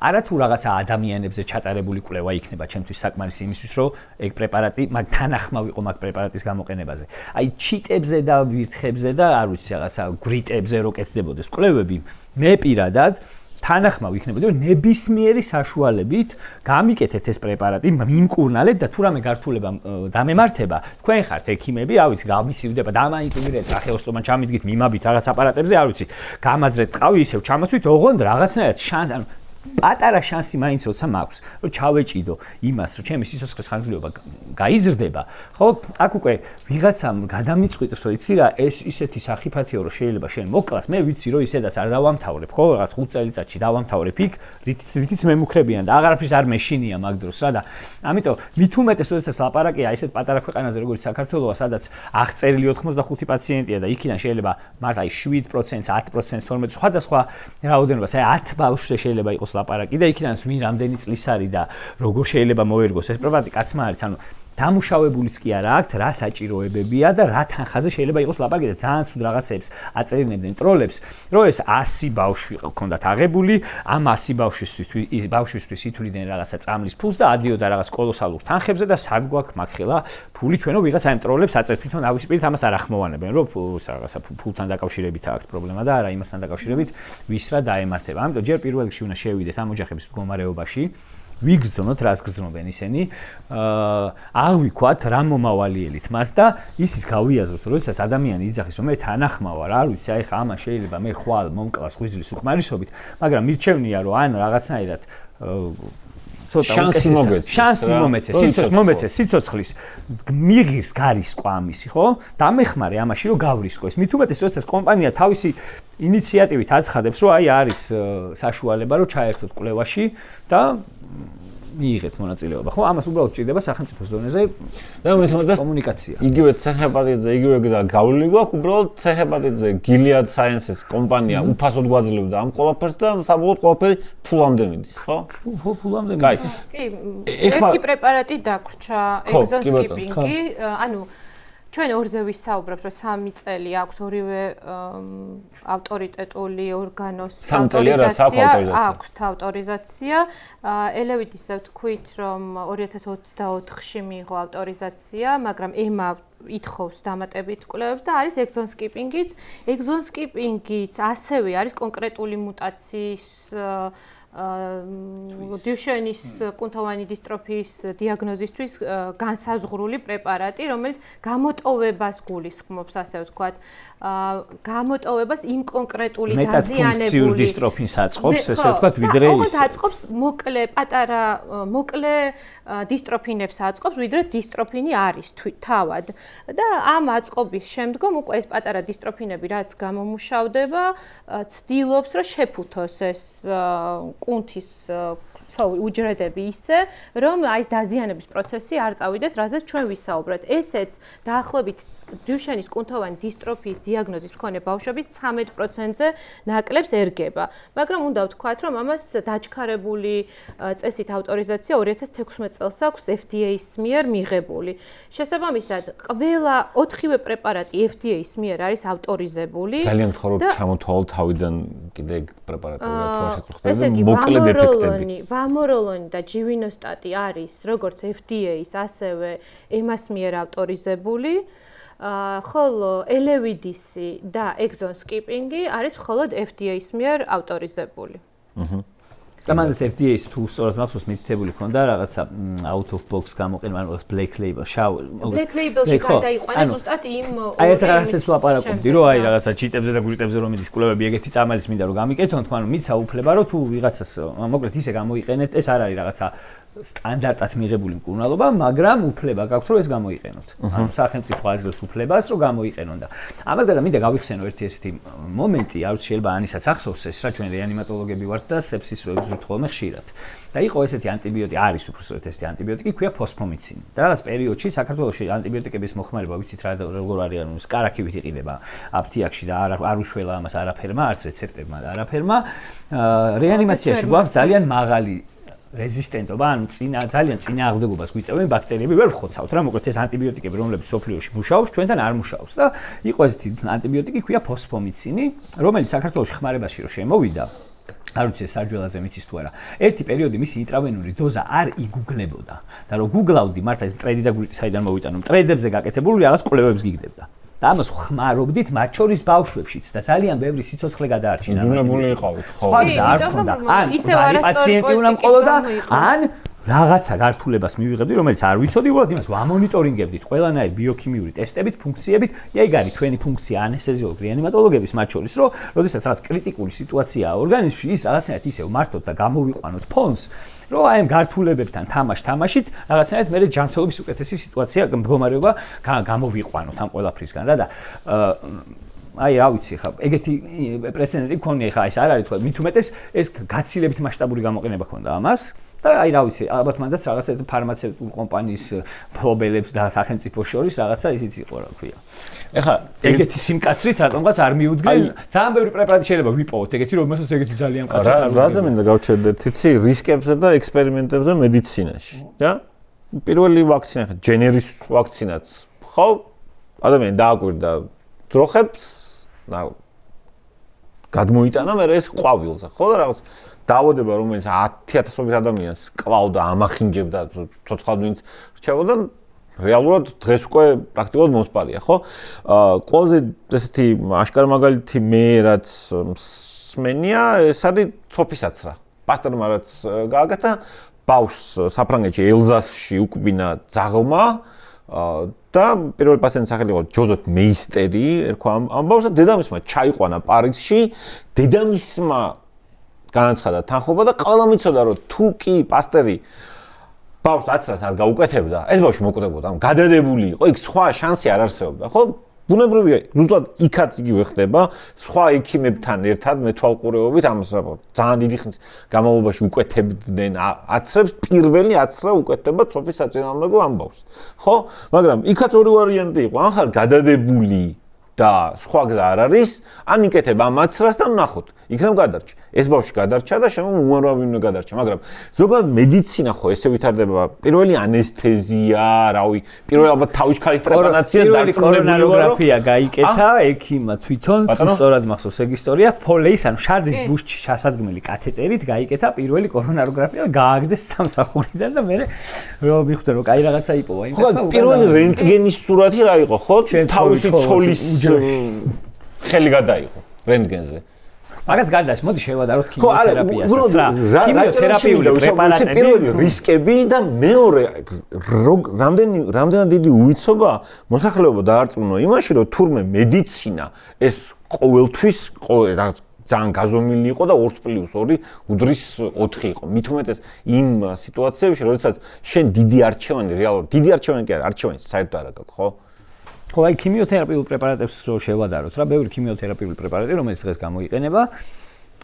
არა თუ რაღაცა ადამიანებზე ჩატარებული კვლევა იქნება ჩემთვის საკმარისი იმისთვის, რომ ეგ პრეპარატი მაგ თანახმავ იყო მაგ პრეპარატის გამოყენებაზე. აი ჩიტებზე და ვირთხებზე და არ ვიცი რაღაცა გრიტებზე რო კეთდებოდეს კვლევები, მე პირადად თანახმავი იქნებოდა, რომ ნებისმიერი საშუალებით გამიკეთეთ ეს პრეპარატი, მიმკურნალეთ და თუ რამე გართულება დამემართება, თქვენ ხართ ექიმები, რა ვიცი, გამისივდება, დამაინტუგირეთ, სახელოსნებთან ჩამიდგით, მიმაბით რაღაც აპარატებზე, არ ვიცი, გამაძრეთ ტყავი, ისევ ჩამოსვით, ოღონდ რაღაცნაირად შანსი, ანუ პატარა შანსი მაინც როცა მაქვს, რომ ჩავეჭიდო იმას, რომ ჩემი სიცოცხლის ხანგრძლივობა გაიზრდება, ხო? აქ უკვე ვიღაცამ გადამიწყვიტოს, რომ იცი რა, ეს ისეთი სახიფათიო, რომ შეიძლება შენ მოკლას, მე ვიცი, რომ ისედაც არ დავამთავრებ, ხო? რაღაც 5 წელიწადში დავამთავრებ იქ, რითიც მემუქრებიან და აღარაფრის არ მეშინია მაგ დროს რა და ამიტომ მით უმეტეს, როდესაც ლაპარაკია ისეთ პატარა ქვეყანაზე, როგორც საქართველოა, სადაც აღწერილი 85 პაციენტია და იქიდან შეიძლება მარტო 7%, 10%, 12% სხვადასხვა რაოდენობას, აი 10 ბავშვზე შეიძლება იყოს ლაპარაკი და იქიდან ვინ რამდენი წლის არის და როგორ შეიძლება მოერგოს ეს პრეპარატი კაცმა არის, ანუ დამუშავებულიც კი არა აქვთ, რა საჭიროებებია და რა თანხაზე შეიძლება იყოს ლაპარაკი და ძალიან ცუდ რაღაცებს აწერინებდნენ ტროლებს, რომ ეს 100 ბავშვი ჰქონდათ აღებული, ამ 100 ბავშვისთვის ითვლიდნენ რაღაცა წამლის ფულს და ადიოდა რაღაც კოლოსალურ თანხებზე და სად გვაქვს მაგ ხელა ფული ჩვენო ვიღაც ამ ტროლებს აწერთ თვითონ ავისპირით ამას არ ახმოვანებენ, რომ რაღაცა ფულთან დაკავშირებით აქვს პრობლემა და არა იმასთან დაკავშირებით ვის რა დაემართება. ამიტომ ჯერ პირველ რიგში უნდა შევიდეთ ამ ოჯახების მდგომარეობაში ვიგრძნოთ, რას გრძნობენ ისინი, აღვიქვათ რა მომავალი მათ და ისიც გავიაზროთ, როდესაც ადამიანი იძახის, რომ მე თანახმავა რა, არ ვიცი, აი ხა ამას შეიძლება მე ხვალ მომკლას ღვიძლის უკმარისობით, მაგრამ მირჩევნია, რომ ან რაღაცნაირად შანსი მომეცეს სიცოცხლის მიღირს გარისკვა ამისი, ხო? დამეხმარე ამაში, რომ გავრისკო ეს. მით უმეტეს, როდესაც კომპანია თავისი ინიციატივით აცხადებს, რომ აი არის საშუალება, რომ ჩაერთოთ კვლევაში და მიიღეთ მონაწილეობა. ხო, ამას უბრალოდ ჭირდება სახელმწიფოს დონეზე და მე თვითონ კომუნიკაცია. იგივე ცეხეპატიტზე, იგივე და გავლილი გვაქვს, უბრალოდ ცეხეპატიტზე Gilead Sciences კომპანია უფასოდ გვაძლევდა ამ ყველაფერს და საბოლოოდ ყველაფერი ფულამდე მიდის, ხო? ფულამდე მიდის. კი, ერთი პრეპარატი დაგვრჩა, ეგზონსკიპინგი, ანუ ჩვენ ორზე ვისაუბრებთ, რომ 3 წელი აქვს ორივე ავტორიტეტული ორგანოს ავტორიზაცია. ელევიდისზე ვთქვით, რომ 2024-ში მიიღო ავტორიზაცია, მაგრამ EMA ითხოვს დამატებით კვლევებს და არის ეგზონსკიპინგიც. ეგზონსკიპინგიც ასევე არის კონკრეტული მუტაციის დუშენის კუნთოვანი დისტროფიის დიაგნოზისთვის განსაზღვრული პრეპარატი, რომელიც გამოტოვებას გულისხმობს, ასე ვთქვათ, გამოტოვებას იმ კონკრეტული მეტაფუნქციურ დისტროფინს აწყობს, ესე ვთქვათ, ვიდრე ის. აწყობს მოკლე დისტროფინებს აწყობს, ვიდრე დისტროფინი არის თავად. და ამ აწყობის შემდგომ უკვე ეს პატარა დისტროფინები რაც გამომუშავდება, ცდილობს, რომ შეფუთოს ეს კუნთის უჯრედები ისე, რომ აი ეს დაზიანების პროცესი არ წავიდეს, რაზეც ჩვენ ვისაუბრეთ. ესეც დაახლოებით დუშენის კუნთოვანი დისტროფიის დიაგნოზის მქონე ბავშვების 13%-ზე ნაკლებს ერგება. მაგრამ უნდა ვთქვათ, რომ ამას დაჩქარებული წესით ავტორიზაცია 2016 წელს აქვს FDA-ის მიერ მიღებული. შესაბამისად, ყველა 4-ვე პრეპარატი FDA-ის მიერ არის ავტორიზებული. ძალიან ხაროდ ჩამოთვალო თავიდან კიდე ეგ პრეპარატებია თუ არ შეწუხდება მოკლედ ეფექტები. ვამოროლონი და ჯივინოსტატი არის როგორც FDA-ის, ასევე EMA-ს მიერ ავტორიზებული. ხოლო ელევიდისი და ეგზონსკიპინგი არის მხოლოდ FDA-ის მიერ ავტორიზებული. და მანდ FDA-ს თუ სწორად მახსოვს მითითებული ქონდა რაღაცა out of box გამოყენება, ანუ black label, black label-ში გადაიყვანა ზუსტად იმ აი ეს რაღაცას ლაპარაკობდი, რომ აი რაღაცა ჩიტებზე და გულიტებზე რომ მიდის კვლევები, ეგეთი წამალის მინდა რომ გამიკეთონ, თქვა რომ მიცა უფლება, რომ თუ ვიღაცას მოკლედ ისე გამოიყენეთ, ეს არ არის რაღაცა სტანდარტად მიღებული მკურნალობა, მაგრამ უფლება გაქვთ რომ ეს გამოიყენოთ. ანუ სახელმწიფო აძლევს უფლებას რომ გამოიყენონ და ამას გარდა მინდა გავიხსენო ერთი ესეთი მომენტი, არ ვიცი შეიძლება ანისაც ახსოვს ეს რა ჩვენ რეანიმატოლოგები ვართ და სეფსის ვებზურთ ხოლმე ხშირად. და იყო ესეთი ანტიბიოტიკი, არის უბრალოდ ესეთი ანტიბიოტიკი, ქვია ფოსფომიცინი. და რაღაც პერიოდში საქართველოში ანტიბიოტიკების მოხმარება ვიცით რა როგორ არის, ანუ კარაქივით იყიდება აფთიაქში და არ უშველა ამას არაფერმა, არც რეცეპტებმა და არაფერმა. რეანიმაციაში გვაქვს ძალიან მაღალი რეზისტენტობა, ანუ ძალიან წინააღმდეგობას გვიწევენ ბაქტერიები, ვერ ვხოცავთ რა, მოკლედ ეს ანტიბიოტიკები, რომლებიც სოფლიოში მუშაობს, ჩვენთან არ მუშაობს და იყო ესეთი ანტიბიოტიკი, ქვია ფოსფომიცინი, რომელიც საქართველოში ხმარებაში რო შემოვიდა, არ ვიცი საჯველაძე მიცის თუ არა. ერთი პერიოდი მისი ინტრავენური დოზა არ იგუგლებოდა და რო გუგლავდი, მართლა ეს მტრედი და გულიტი საიდან მოვიტანო, მტრედებზე გაკეთებული რაღაც კვლევებს გიგდებდა. და ამას ხმარობდით მათ შორის ბავშვებშიც და ძალიან ბევრი სიცოცხლე გადაარჩინა. უზრუნებული იყავით, ხო. სხვა გზა არ ქონდა. ან პაციენტი უნდა მყოლოდა, ან რაღაცა გართულებას მივიღებდი, რომელიც არ ვიცოდი, უბრალოდ იმას ვამონიტორინგებდით ყველანაირ ბიოქიმიური ტესტებით, ფუნქციებით. ეგ არის ჩვენი ფუნქცია ანესთეზიოლოგი, რეანიმატოლოგების მათ შორის, რომ როდესაც რაღაც კრიტიკული სიტუაციაა ორგანიზმში, ის რაღაცნაირად ისევ მართოთ და გამოვიყვანოთ ფონს, რომ აი ამ გართულებებთან თამაშით რაღაცნაირად მე ჯანმრთელობის უკეთესი სიტუაცია მდგომარეობა გამოვიყვანოთ ამ ყველაფრისგან რა და აი რა ვიცი ხა ეგეთი პრეცედენტი მქონია ხა ეს არ არის თქვა მით უმეტეს ეს გაცილებით მასშტაბური გამოყენება ქონდა ამას და აი რა ვიცი ალბათ მანდაც რაღაცა ფარმაცევტული კომპანიის ფლობელებს და სახელმწიფოს შორის რაღაცა ისიც იყო რა ქვია ეხა ეგეთი სიმკაცრით რატომღაც არ მიუდგენ ძალიან ბევრი პრეპარატი შეიძლება ვიპოვოთ ეგეთი რომელსაც ეგეთი ძალიან მკაცრი არ რაზე მინდა გავჩერდეთ იცი რისკებზე და ექსპერიმენტებზე მედიცინაში რა პირველი ვაქცინა ხა ჯენერის ვაქცინაც ხო ადამიანი დააკვირდა დროხებს და გადმოიტანა მე ეს ყვავილზე ხო და რაღაც დაავადება რომელიც 10000-ობით ადამიანს კლავდა ამახინჯებდა ცოცხლად ვინც რჩებოდა რეალურად დღეს უკვე პრაქტიკულად მოსპარია ხო ყველაზე ესეთი აშკარა მაგალითი მე რაც სმენია ეს არის ცოფისაცრა პასტერმა რაც გააკეთა ბავშვს საფრანგეთში ელზასში უკბინა ძაღლმა და პირველი პაციენტის სახელი იყო ჯოზეფ მეისტერი, ერქვა ამ ბავშვს და დედამისმა ჩაიყვანა პარიზში, დედამისმა განაცხადა თანხმობა და ყველა მიცოდა რომ თუ კი პასტერი ბავშვს აცრას არ გაუკეთებდა, ეს ბავშვი მოკვდებოდა, გადადებული იყო, იქ სხვა შანსი არ არსებობდა, ხო? ბუნებრივია, ზუსტად იქაც იგივე ხდება, სხვა ექიმებთან ერთად მეთვალყურეობით ამას ძალიან დიდი ხნის განმავლობაში უკეთებდნენ აცრებს, პირველი აცრა უკეთდება ცოფის საწინააღმდეგო ამბავს. ხო? მაგრამ იქაც ორი ვარიანტი იყო, ან ხარ გადადებული და სხვა გზა არ არის, ან იკეთებ ამ აცრას და ნახოთ, იქნებ გადარჩა. ეს ბავშვი გადარჩა და შემო უამრავი გადარჩა, მაგრამ ზოგადად მედიცინა ხო ესე ვითარდება, პირველი ანესთეზია, რავი, პირველი ალბათ თავის ქალის ტრეპანაციას დარწმუნებული ვარო. გაიკეთა ექიმმა თვითონ, სწორად მახსოვს ეგ ისტორია, ფოლეის ან შარდის ბუშჩი ჩასადგმელი კათეტერით გაიკეთა პირველი კორონაროგრაფია, გააგდეს სამსახურიდან და მე რომ მიხვდა რომ კაი რაღაცა იპოვა იმას. ხო, პირველი რენტგენის სურათი რა იყო, ხო? თავისი ცოლის ხელი გადაიღო რენტგენზე. მაგას გარდას მოდი შევადაროთ ქიმიოთერაპიასაც რა. ქიმიოთერაპიული პრეპარატები პირველი რისკები და მეორე რამდენად დიდი უიცობა მოსახლეობა დაარწმუნო იმაში რომ თურმე მედიცინა ეს ყოველთვის რაღაც ძალიან გაზომილი იყო და 2+2 უდრის 4 იყო. მით უმეტეს იმ სიტუაციებში, როდესაც შენ დიდი არჩევანი რეალურად დიდი არჩევანი კი არა, არჩევანი საერთოდ არ აქვს, ხო? ხო, აი ქიმიოთერაპიულ პრეპარატებს რო შევადაროთ რა, ბევრი ქიმიოთერაპიული პრეპარატი, რომელიც დღეს გამოიყენება,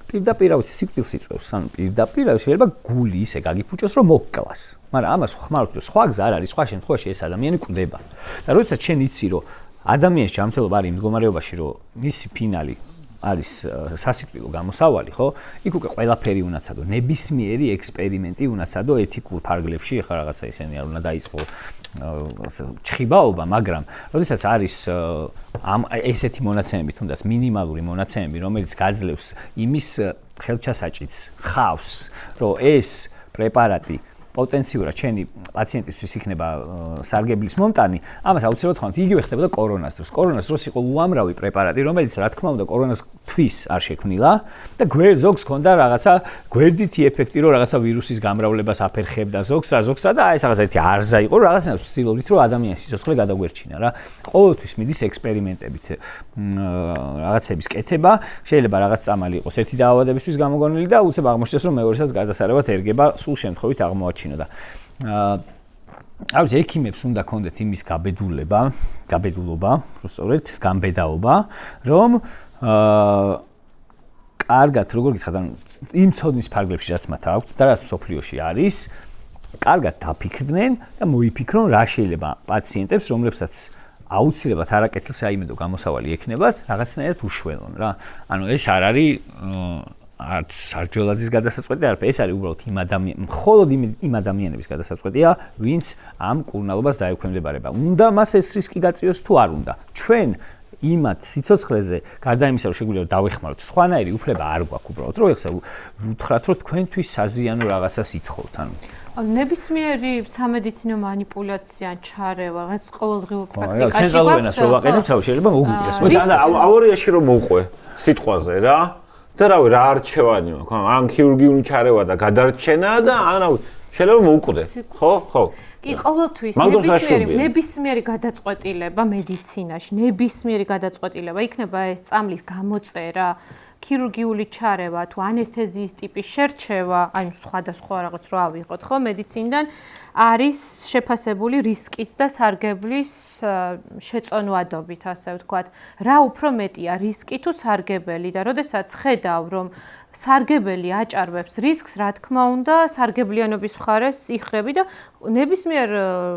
პირდაპირ აუცი სიკვდილს იწვევს, ანუ პირდაპირ შეიძლება გული ისე გაგიფუჭოს, რომ მოკკლას. მაგრამ ამას ხმარობთ, რომ სხვა გზა არ არის, სხვა შემთხვევაში ეს ადამიანი კვდება. და როდესაც შენ იცი, რომ ადამიანის ჯანმრთელობა არის იმ მდგომარეობაში, რომ მისი ფინალი არის სასიკვდილო გამოსავალი, ხო? იქ უკვე ყველაფერი უნდა ცადო, ნებისმიერი ექსპერიმენტი უნდა ცადო ეთიკურ ფარგლებში, ეხლა რაღაცა ისენი არ უნდა დაიწყო ჩხიბაობა, მაგრამ როდესაც არის ამ ესეთი მონაცემები, თუნდაც მინიმალური მონაცემები, რომელიც გაძლევს იმის ხელჩასაჭიც, ხავს, რომ ეს პრეპარატი პოტენციურად ჩვენი პაციენტისთვის იქნება სარგებლის მომტანი, ამას აუცილებლად ხმარობთ. იგივე ხდებოდა კორონას დროს. კორონას დროს იყო უამრავი პრეპარატი, რომელიც რა თქმა უნდა კორონას თვის არ შექმნილა და ზოგს ჰქონდა რაღაცა გვერდითი ეფექტი, რომ რაღაცა ვირუსის გამრავლებას აფერხებდა ზოგს და ეს რაღაცა ერთი არზა იყო, რაღაცნაირად ვცდილობდით, რომ ადამიანის სიცოცხლე გადაგვერჩინა რა. ყოველთვის მიდის ექსპერიმენტებით რაღაცების კეთება, შეიძლება რაღაც წამალი იყოს ერთი დაავადებისთვის გამოგონილი და უცებ აღმოჩნდეს, რომ მეორესაც გარდასარევად ერგება სულ შემთხვევით აღმოაჩინა. აუცილებლად ექიმებს უნდა ქონდეთ იმის გაბედულობა, სწორედ, გამბედაობა, რომ კარგად, როგორ გითხრათ, ანუ იმ ცოდნის ფარგლებში, რაც მათ აქვთ და რაც მსოფლიოში არის, კარგად დაფიქრდნენ და მოიფიქრონ, რა შეიძლება პაციენტებს, რომლებსაც აუცილებლად არაკეთილს აიმედო გამოსავალი ექნებათ, რაღაცნაირად უშველონ რა. ანუ ეს არ არის არც სარჯელაძის გადასაწყვეტი არაფერი, ეს არის უბრალოდ მხოლოდ იმ ადამიანების გადასაწყვეტია, ვინც ამ კურნალობას დაექვემდებარება. უნდა მას ეს რისკი გაწიოს თუ არ უნდა. ჩვენ იმათ სიცოცხლეზე, გარდა იმისა, რომ შეგვიძლია დავეხმაროთ, სხვანაირი უფლება არ გვაქვს უბრალოდ, რომ ეხლა უთხრათ, რომ თქვენთვის საზიანო რაღაცას ითხოვთ, ანუ ნებისმიერი სამედიცინო манипуляცია ან ჩარევა, რაც ყოველდღიურ პრაქტიკაში გვაქვს. ცენტრალურ ენას რო ვაყენებთ, შეიძლება მოგვიგდეს. და ავორიაში რომ მოყვე სიტყვაზე რა. და რავი რა არჩევანი მაქვს, ან ქირურგიული ჩარევა და გადარჩენა და ან რავი შეიძლება მოუკვდე. ხო? კი, ყოველთვის ნებისმიერი გადაწყვეტილება medicinaში, ნებისმიერი გადაწყვეტილება იქნება ეს წამლის გამოწერა, ქირურგიული ჩარევა თუ ანესთეზიის ტიპის შერჩევა, აი სხვადასხვა რაღაც რო ავიღოთ, ხო, მედიცინიდან არის შეფასებული რისკით და სარგებლის შეწონვადობით, ასე ვთქვათ. რა უფრო მეტია რისკი თუ სარგებელი და როდესაც ხედავ რომ სარგებელი აჭარბებს რისკს, რა თქმა უნდა, სარგებლიანობის მხარეს იხრები და ნებისმიერ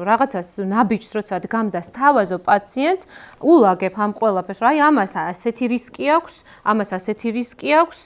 რაღაცას ნაბიჯს როცა დგამდა სთავაზო პაციენტს, ულაგებ ამ ყველაფერს, რა, აი ამას ასეთი რისკი აქვს, ამას ასეთი რისკი აქვს,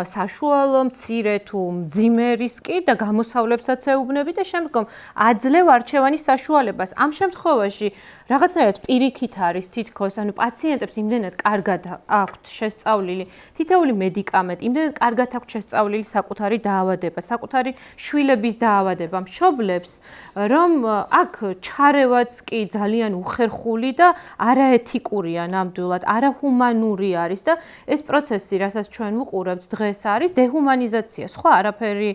საშუალო, მცირე თუ მძიმე რისკი და გამოსავლებსაც ეუბნები და შემდგომ აძლევ არჩევანის საშუალებას. ამ შემთხვევაში რაღაცნაირად პირიქით არის თითქოს, ანუ პაციენტებს იმდენად კარგად აქვთ შესწავლილი თითოეული მედიკამენტი, იმდენად კარგად აქვთ შესწავლილი საკუთარი დაავადება, საკუთარი შვილების დაავადება, მშობლებს, რომ აქ ჩარევაც კი ძალიან უხერხული და არაეთიკურია ნამდვილად, არაჰუმანური არის და ეს პროცესი, რასაც ჩვენ ვუყურებთ დღეს არის დეჰუმანიზაცია. სხვა არაფერი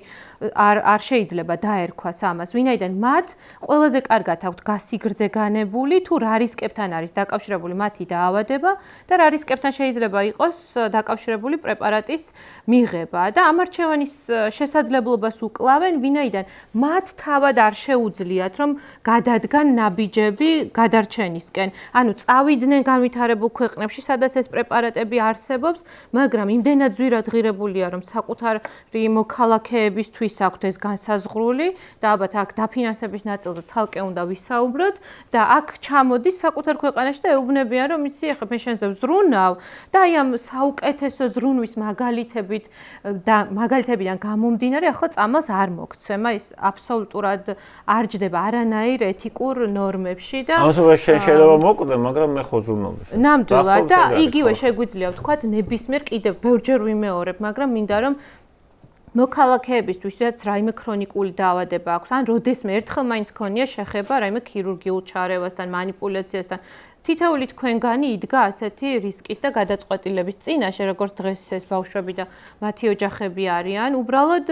არ შეიძლება დაერქვას ამას, ვინაიდან მათ ყველაზე კარგად აქვთ გასიგრძე განებული თუ რა რისკებთან არის დაკავშირებული მათი დაავადება და რა რისკებთან შეიძლება იყოს დაკავშირებული პრეპარატის მიღება და ამ არჩევანის შესაძლებლობას უკლავენ, ვინაიდან მათ თავად არ შეუძლიათ რომ გადადგან ნაბიჯები გადარჩენისკენ. ანუ წავიდნენ განვითარებულ ქვეყნებში, სადაც ეს პრეპარატები არსებობს, მაგრამ იმდენად ძვირად ღირებულია, რომ საკუთარი მოქალაქეებისთვის აქვთ ეს განსაზღვრული და ალბათ აქ დაფინანსების ნაწილზე ცალკე უნდა ვისაუბროთ და აქ ჩამოდის საკუთარ ქვეყანაში და ეუბნებიან, რომ იცი, ახლა მე შენზე ვზრუნავ და აი ამ საუკეთესო ზრუნვის მაგალითებიდან გამომდინარე, ახლა წამალს არ მოგცემა, ეს აბსოლუტურად არ ჯდება არანაირ ეთიკურ ნორმებში და შეიძლება მოკვდე, მაგრამ მე ხო ზრუნავდი. ნამდვილად და იგივე შეგვიძლია ვთქვათ ნებისმიერ კიდევ ბევრჯერ ვიმეორებ, მაგრამ მინდა რომ მოქალაქეებისთვის, ვისაც რაიმე ქრონიკული დაავადება აქვს, ან როდესმე ერთხელ მაინც ქონია შეხება რაიმე ქირურგიულ ჩარევასთან, манипуляციასთან, თითოეული თქვენგანი იდგა ასეთი რისკის და გადაწყვეტილების წინაშე, როგორც დღეს ეს ბავშვები და მათი ოჯახები არიან. უბრალოდ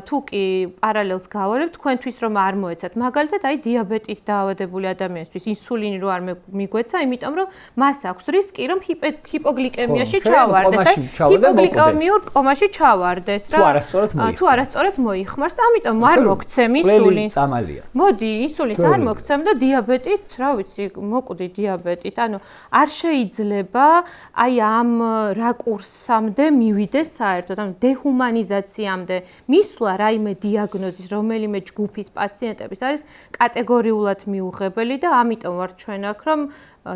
თუ კი პარალელს გავარებ, თქვენთვის რომ არ მოეცათ, მაგალითად, აი დიაბეტით დაავადებული ადამიანისთვის ინსულინი რო არ მიგვეცა, იმიტომ რომ მას აქვს რისკი, რომ ჰიპოგლიკემიაში ჩავარდეს, აი ჰიპოგლიკემიურ კომაში ჩავარდეს რა. თუ არასწორად მოიხმარს და ამიტომ არ მოგცემ ინსულინს. მოდი, ინსულინს არ მოგცემ და დიაბეტით, რა ვიცი, მოკვდი დიაბეტით. ანუ არ შეიძლება აი ამ რაკურსამდე მივიდეს საერთოდ, ანუ დეჰუმანიზაციამდე მისვლა რაიმე დიაგნოზის, რომელიმე ჯგუფის პაციენტების არის კატეგორიულად მიუღებელი და ამიტომ ვარ ჩვენ აქ, რომ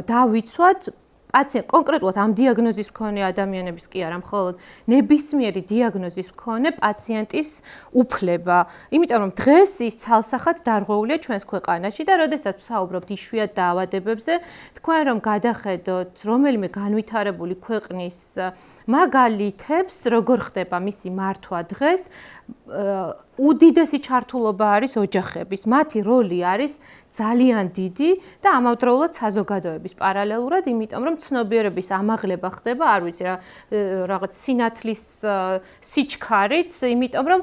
დავიცვათ კონკრეტულად ამ დიაგნოზის მქონე ადამიანების კი არა, მხოლოდ ნებისმიერი დიაგნოზის მქონე პაციენტის უფლება. იმიტომ რომ დღეს ის ცალსახად დარღვეულია ჩვენს ქვეყანაში და როდესაც ვსაუბრობთ იშვიათ დაავადებებზე, თქვენ რომ გადახედოთ რომელიმე განვითარებული ქვეყნის მაგალითებს, როგორ ხდება მისი მართვა დღეს, უდიდესი ჩართულობა არის ოჯახების. მათი როლი არის ძალიან დიდი და ამავდროულად საზოგადოების პარალელურად, იმიტომ რომ ცნობიერების ამაღლება ხდება, არ ვიცი რა, რაღაც სინათლის სიჩქარით, იმიტომ რომ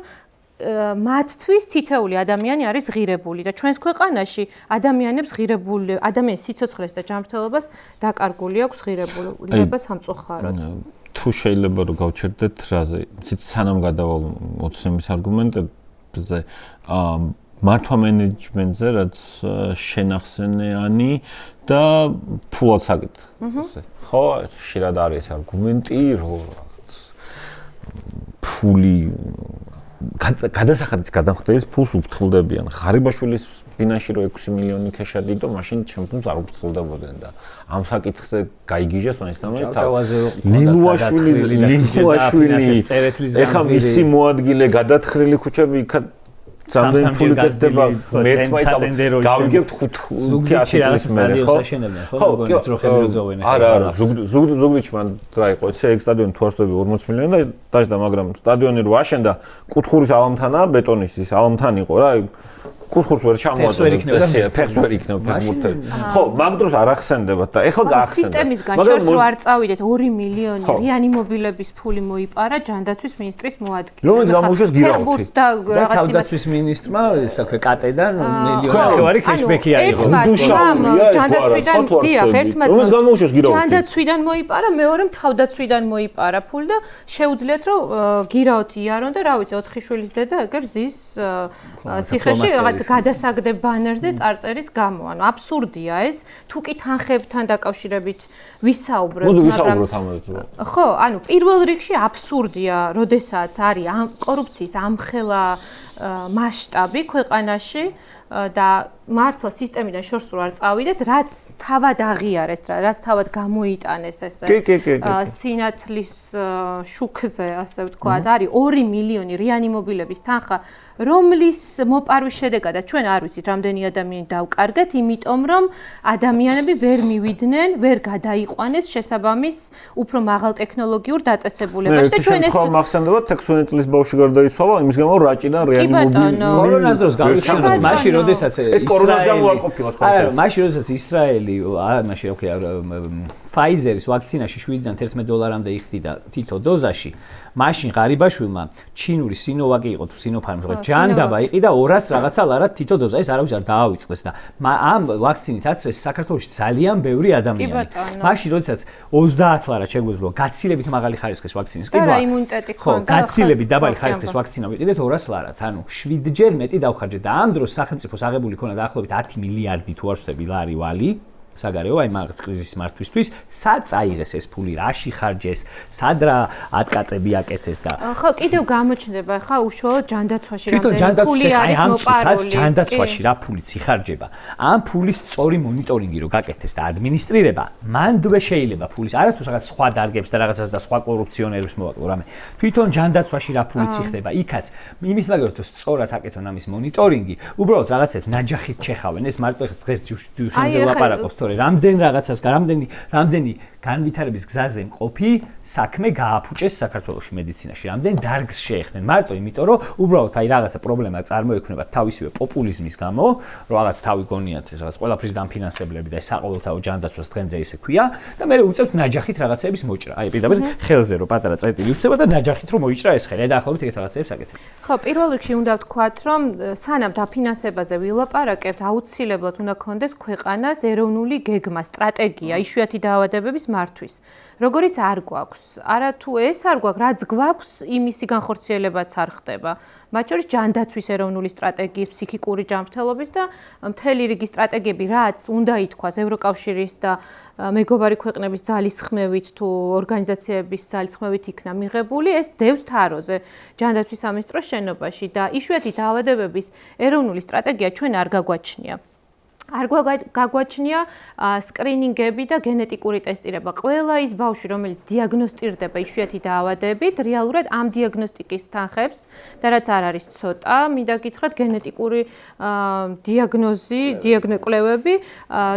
მათთვის თითოეული ადამიანი არის ღირებული და ჩვენს ქვეყანაში ადამიანის სიცოცხლეს და ჯანმრთელობას დაკარგული აქვს ღირებულება სამწუხაროდ. თუ შეიძლება რომ გავჩერდეთ რაზე, სანამ გადავალ მოცემის არგუმენტებზე, მართვა მენეჯმენტზე, რაც შენახსენიანი და ფულად საკითხზე. ხო, ხშირად არის არგუმენტი, რომ ფული გადასახადის გადახდების ფულს უფრთხილდებიან. ღარიბაშვილის ბინაში რო 6 მილიონი ქეშა დიდო, მაშინ ჩემ ფულს არ უფრთხილდებოდნენ და ამ საკითხზე გაიგიჟეს მაინც-თამაშ ლილუაშვილი ეხა მისი მოადგილე გადათხრილი ქუჩები იქა Ძალიან ფული კეთდება მერტმაიც გავიგებთ 5 წლის მერე ხო? ხო, არა, ზუგდიდში მან რა იყო, ეს სტადიონი თუ არსებობი 40 მილიონი და დაждდა, მაგრამ სტადიონი რო აშენდა, კუთხურის ალამთანაა, ბეტონის ის ალამთანი იყო რა, კუთხურს ვერ ჩამოაწყდა, ფეხს ვერ იქნება ფეხბურთელი. ხო, მაგ დროს არ ახსენდებათ და ეხლა გაახსენდა. სისტემის განშორს რო არ წავიდეთ 2 მილიონი რეანიმობილების ფული მოიპარა ჯანდაცვის მინისტრის მოადგილედ. რომელიც გამოუშვეს გირაუთი. და თავდაცვის მინისტრმა საქმე კატედან მილიონი კეშბექი აიღო. ჯანდაცვიდან დიახ, ერთმანეთს რომელიც გამოუშვეს გირაუთი. ჯანდაცვიდან მოიპარა, მეორემ თავდაცვიდან მოიპარა ფული და შეუძლიათ რომ გირაუთი იარონ და რა ვიცი 4 შვილის დედა ეგერ ზის ციხეში გადასაგდებ ბანერზე წარწერის გამო. ანუ აბსურდია ეს. თუ კი თანხებთან დაკავშირებით ვისაუბრებთ, მაგრამ ხო, ანუ პირველ რიგში აბსურდია, როდესაც არის კორუფციის ამხელა მასშტაბი ქვეყანაში და მართლა სისტემიდან შორს რო არ წავიდეთ, რაც თავად აღიარეს, რაც თავად გამოიტანეს ესე სინათლის შუქზე, ასე ვთქვათ, არის 2 მილიონი რეანიმობილების თანხა, რომლის მოპარვის შედეგადაც ჩვენ არ ვიცით, რამდენი ადამიანი დავკარგეთ, იმიტომ რომ ადამიანები ვერ მივიდნენ, ვერ გადაიყვანეს შესაბამის უფრო მაღალ ტექნოლოგიურ დაწესებულებაში და ჩვენ ეს მახსენდებათ 16 წლის ბავშვი გარდაიცვალა იმის გამო რაჭიდან რეანიმობილი კორონას დროს გავიხსენოთ მაშინ როდესაც კორონას გამო არ ყოფილა სხვა არა მაშინ როდესაც ისრაელი მაშინ ოკეი ფაიზერის ვაქცინაში 7-დან $11-მდე იხდიდა თითო დოზაში მაშინ ღარიბაშვილმა ჩინური სინოვაკი იყო თუ სინოფარმი ხო ჯანდაბა იყიდა 200 რაღაცა ლარად თითო დოზა ეს არავის არ დაავიწყეს და ამ ვაქცინით აწეს საქართველოში ძალიან ბევრი ადამიანი მაშინ როდესაც 30 ლარად შეგვეძლო გაცილებით მაღალი ხარისხის ვაქცინის ყიდვა არა იმუნიტეტი ხო გაცილებით დაბალი ხარისხის ვაქცინა ვიყიდეთ 200 ლარად ანუ 7-ჯერ მეტი დავხარჯეთ და ამ დროს სახელმწიფოს აღებული ქონა დაახლოებით 10 მილიარდი თუ არ ვთქვი ლარი ვალი საგარეო აი მაგ კრიზისის მართვისთვის სად წაიღეს ეს ფული რაში ხარჯეს სად რა ატკატები აკეთეს და ხო კიდევ გამოჩნდება ხა უშუალოდ ჯანდაცვაში რამდენი ფული არის მოპარული ჯანდაცვაში რა ფულიც იხარჯება ამ ფულის სწორი მონიტორინგი რო გაკეთეს და ადმინისტრირება მანდვე შეიძლება ფულის არათუ რაღაც სხვა დარგებს და რაღაცას და სხვა კორუფციონერებს მოვაკლო რამე თვითონ ჯანდაცვაში რა ფულიც იხდება იქაც იმის მაგალითად სწორად აკეთონ ამის მონიტორინგი უბრალოდ რაღაცებს ნაჯახით ჩეხავენ ეს მარტო დღეს დიუშენზე ლაპარაკობს რამდენ რაღაცას რამდენი განვითარების გზაზე მყოფი საქმე გააფუჭეს საქართველოში მედიცინაში რამდენ დარგს შეეხნენ მარტო იმიტომ რომ უბრალოდ აი რაღაცა პრობლემა წარმოექმნება თავისივე პოპულიზმის გამო რომ რაღაც თავი გონიათ ეს რაღაც ყველაფრის დამფინანსებლები და საყოველთაო ჯანდაცვას დღემდე ისე ქვია და მე უწევთ ნაჯახით რაღაცების მოჭრა აი პირდაპირ ხელზე რომ პატარა წერტილი უჩდება და ნაჯახით რომ მოიჭრა ეს ხელი და დაახლოებით ეგეთ რაღაცებს აკეთებ ხო პირველ რიგში უნდა ვთქვათ რომ სანამ დაფინანსებაზე ვილაპარაკებთ აუცილებლად უნდა გქონდეს ქვეყანას ეროვნული გეგმა, სტრატეგია, იშვიათი დაავადებების მართვის. როგორიც არ გვაქვს. არა თუ ეს არ გვაქვს, რაც გვაქვს, იმისი განხორციელებაც არ ხდება. მათ შორის ჯანდაცვის ეროვნული სტრატეგიის, ფსიქიკური ჯანმრთელობის და მთელი რიგი სტრატეგიები, რაც უნდა ითქვას ევროკავშირის და მეგობარი ქვეყნების ძალისხმევით თუ ორგანიზაციების ძალისხმევით იქნა მიღებული, ეს დევს თაროზე ჯანდაცვის სამინისტროს შენობაში და იშვიათი დაავადებების ეროვნული სტრატეგია ჩვენ არ გაგვაჩნია. არ გაგვაჩნია სკრინინგები და გენეტიკური ტესტირება. ყველა ის ბავშვი, რომელიც დიაგნოსტირდება იშვიათი დაავადებით, რეალურად ამ დიაგნოსტიკის თანხებს და რაც არ არის ცოტა, მინდა გითხრათ, გენეტიკური დიაგნოკლებები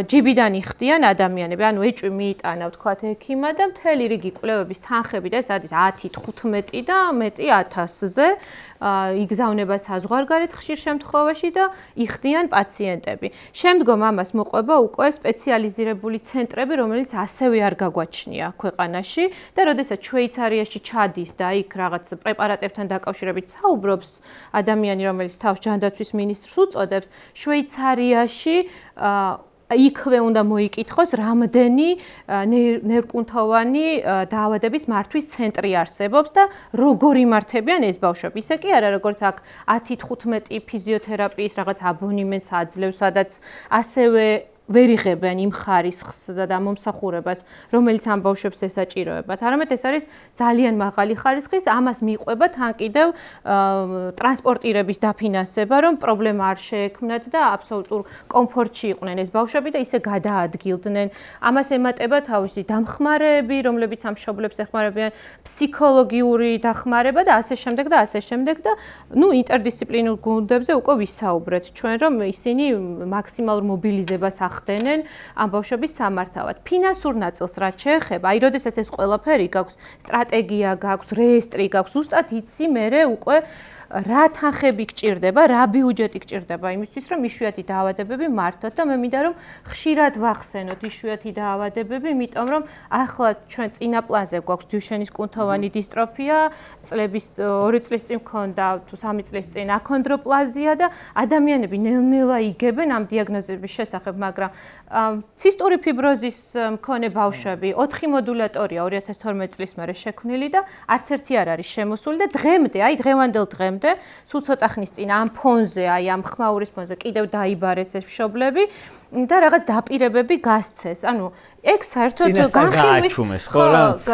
ჯიბიდან იხდიან ადამიანები. ანუ ეჭვი მიიტანა, ვთქვათ, ექიმა და მთელი რიგი კვლევების თანხები და ეს არის 10, 15 და მეტი 1000-ზე. იგზავნება საზღვარგარეთ ხშირ შემთხვევაში და იხდიან პაციენტები. შემდგომ ამას მოყვება უკვე სპეციალიზირებული ცენტრები, რომელიც ასევე არ გაგვაჩნია ქვეყანაში და როდესაც შვეიცარიაში ჩადის და იქ რაღაც პრეპარატებთან დაკავშირებით საუბრობს ადამიანი, რომელიც თავს ჯანდაცვის მინისტრს უწოდებს, შვეიცარიაში იქვე უნდა მოიკითხოს რამდენი ნერვკუნთოვანი დაავადების მართვის ცენტრი არსებობს და როგორ იმართებიან ეს ბავშვები. ისე კი არა, როგორც აქ 10-15 ფიზიოთერაპიის რაღაც აბონემენტს აძლევს, სადაც ასევე ვერ იღებენ იმ ხარისხს და მომსახურებას, რომელიც ამ ბავშვებს ესაჭიროებათ. არამედ ეს არის ძალიან მაღალი ხარისხის, ამას მიყვება თან კიდევ ტრანსპორტირების დაფინანსება, რომ პრობლემა არ შეექმნათ და აბსოლუტურ კომფორტში იყვნენ ეს ბავშვები და ისე გადაადგილდნენ. ამას ემატება თავისი დამხმარეები, რომლებიც ამ მშობლებს ეხმარებიან, ფსიქოლოგიური დახმარება და ასე შემდეგ და ასე შემდეგ და ინტერდისციპლინურ გუნდებზე უკვე ვისაუბრეთ ჩვენ, რომ ისინი მაქსიმალურ მობილიზებას ახდენენ ამ ბავშვების სამართავად. ფინანსურ ნაწილს რაც შეეხება, აი როდესაც ეს ყველაფერი გაქვს, სტრატეგია გაქვს, რეესტრი გაქვს, ზუსტად იცი მერე უკვე რა თანხები გჭირდება, რა ბიუჯეტი გჭირდება იმისთვის, რომ იშვიათი დაავადებები მართოთ და მე მინდა რომ ხშირად ვახსენოთ იშვიათი დაავადებები, იმიტომ რომ ახლა ჩვენ წინა პლანზე გვაქვს დიუშენის კუნთოვანი დისტროფია, 2 წლის წინ მქონდა თუ 3 წლის წინ აქონდროპლაზია და ადამიანები ნელ-ნელა იგებენ ამ დიაგნოზების შესახებ, მაგრამ ცისტური ფიბროზის მქონე ბავშვები 4 მოდულატორია 2012 წლის მერე შექმნილი და არც ერთი არ არის შემოსული და დღემდე, აი დღევანდელ დღემდე სულ ცოტა ხნის წინ ამ ფონზე, აი ამ ხმაურის ფონზე კიდევ დაიბარეს ეს მშობლები და რაღაც დაპირებები გასცეს. ანუ ეგ საერთოდ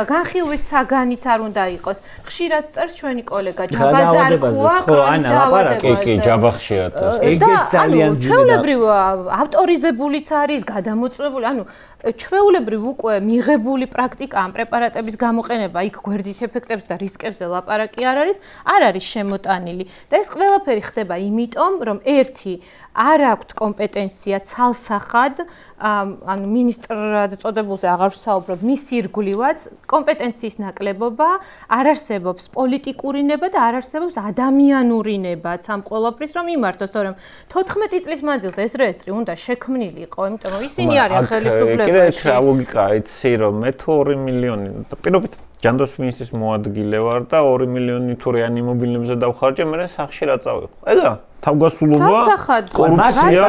განხილვის საგანიც არ უნდა იყოს. ხშირად წერს ჩვენი კოლეგა ჯაბაზარქუა კრონის დაავადებას. კი, ჯაბა ხშირად წერს. ეგეც ძალიან ძლიერ. ჩვეულებრივ ავტორიზებულიც არის, გადამოწმებული, ჩვეულებრივ უკვე მიღებული პრაქტიკა ამ პრეპარატების გამოყენება, იქ გვერდით ეფექტებს და რისკებზე ლაპარაკი არ არის შემოტანილი. და ეს ყველაფერი ხდება იმიტომ, რომ ერთი არ აქვთ კომპეტენცია ცალსახად, მინისტრად წოდებულზე აღარ ვსაუბრობ, მის ირგვლივაც კომპეტენციის ნაკლებობა, არ არსებობს პოლიტიკური ნება და არ არსებობს ადამიანური ნებაც ამ ყველაფრის რომ იმართოს, თორემ 14 წლის მანძილზე ეს რეესტრი უნდა შექმნილიყო, იმიტომ რომ ისინი არიან ხელისუფლებაში. კიდე რა ლოგიკაა, იცი რომ მე თუ 2 მილიონი, პირობით ჯანდოს მინისტრის მოადგილე ვარ და 2 მილიონი თუ რეანიმობილებზე დავხარჯე, მე სახში რა წავიღო. ეგა თავგასულობა, კორუფცია,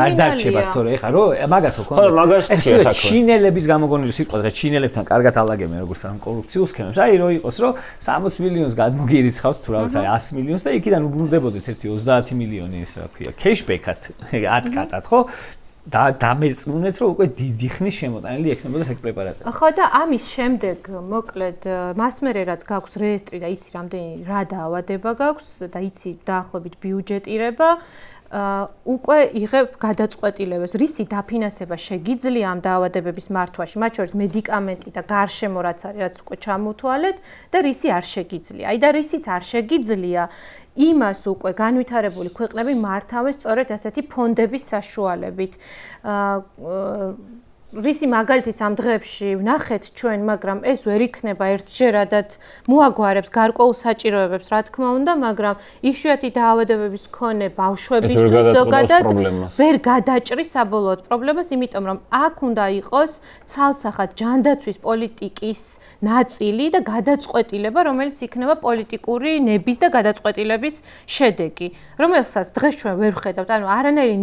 არ დარჩებათ, თორე ეხლა რო მაგათო ქონდა. ეს ჩინელების გამოგონილი სიტყვა დღეს ჩინელებთან კარგად ალაგებენ როგორც ამ კორუფციულ სქემებს. აი რო იყოს რომ 60 მილიონს გადმოგირიცხავთ თუ რაღაც არის 100 მილიონს და იქიდან უბრუნდებოდეთ ერთი 30 მილიონი ეს რა ქვია, cashback-ად ატკატად, ხო? დამერწმუნეთ რომ უკვე დიდი ხნის შემოტანილი ექნებოდა ეს პრეპარატები. ხო და ამის შემდეგ მოკლედ მას მერე რაც გაქვს რეესტრი და იცი რამდენი რა დაავადება გაქვს და იცი დაახლოებით ბიუჯეტირება უკვე იღებ გადაწყვეტილებას, რისი დაფინანსება შეგიძლია ამ დაავადებების მართვაში, მათ შორის მედიკამენტი და გარშემო რაც არის, რაც უკვე ჩამოთვალეთ და რისი არ შეგიძლია. აი და რისიც არ შეგიძლია, იმას უკვე განვითარებული ქვეყნები მართავენ სწორედ ასეთი ფონდების საშუალებით. რისი მაგალითიც ამ დღეებში ვნახეთ ჩვენ, მაგრამ ეს ვერ იქნება ერთჯერადად მოაგვარებს გარკვეულ საჭიროებებს, რა თქმა უნდა, მაგრამ იშვიათი დაავადებების მქონე ბავშვებისთვის ზოგადად ვერ გადაჭრის საბოლოოდ პრობლემას, იმიტომ რომ აქ უნდა იყოს ცალსახად ჯანდაცვის პოლიტიკის ნაწილი და გადაწყვეტილება, რომელიც იქნება პოლიტიკური ნების და გადაწყვეტილების შედეგი, რომელსაც დღეს ჩვენ ვერ ვხედავთ. ანუ არანაირი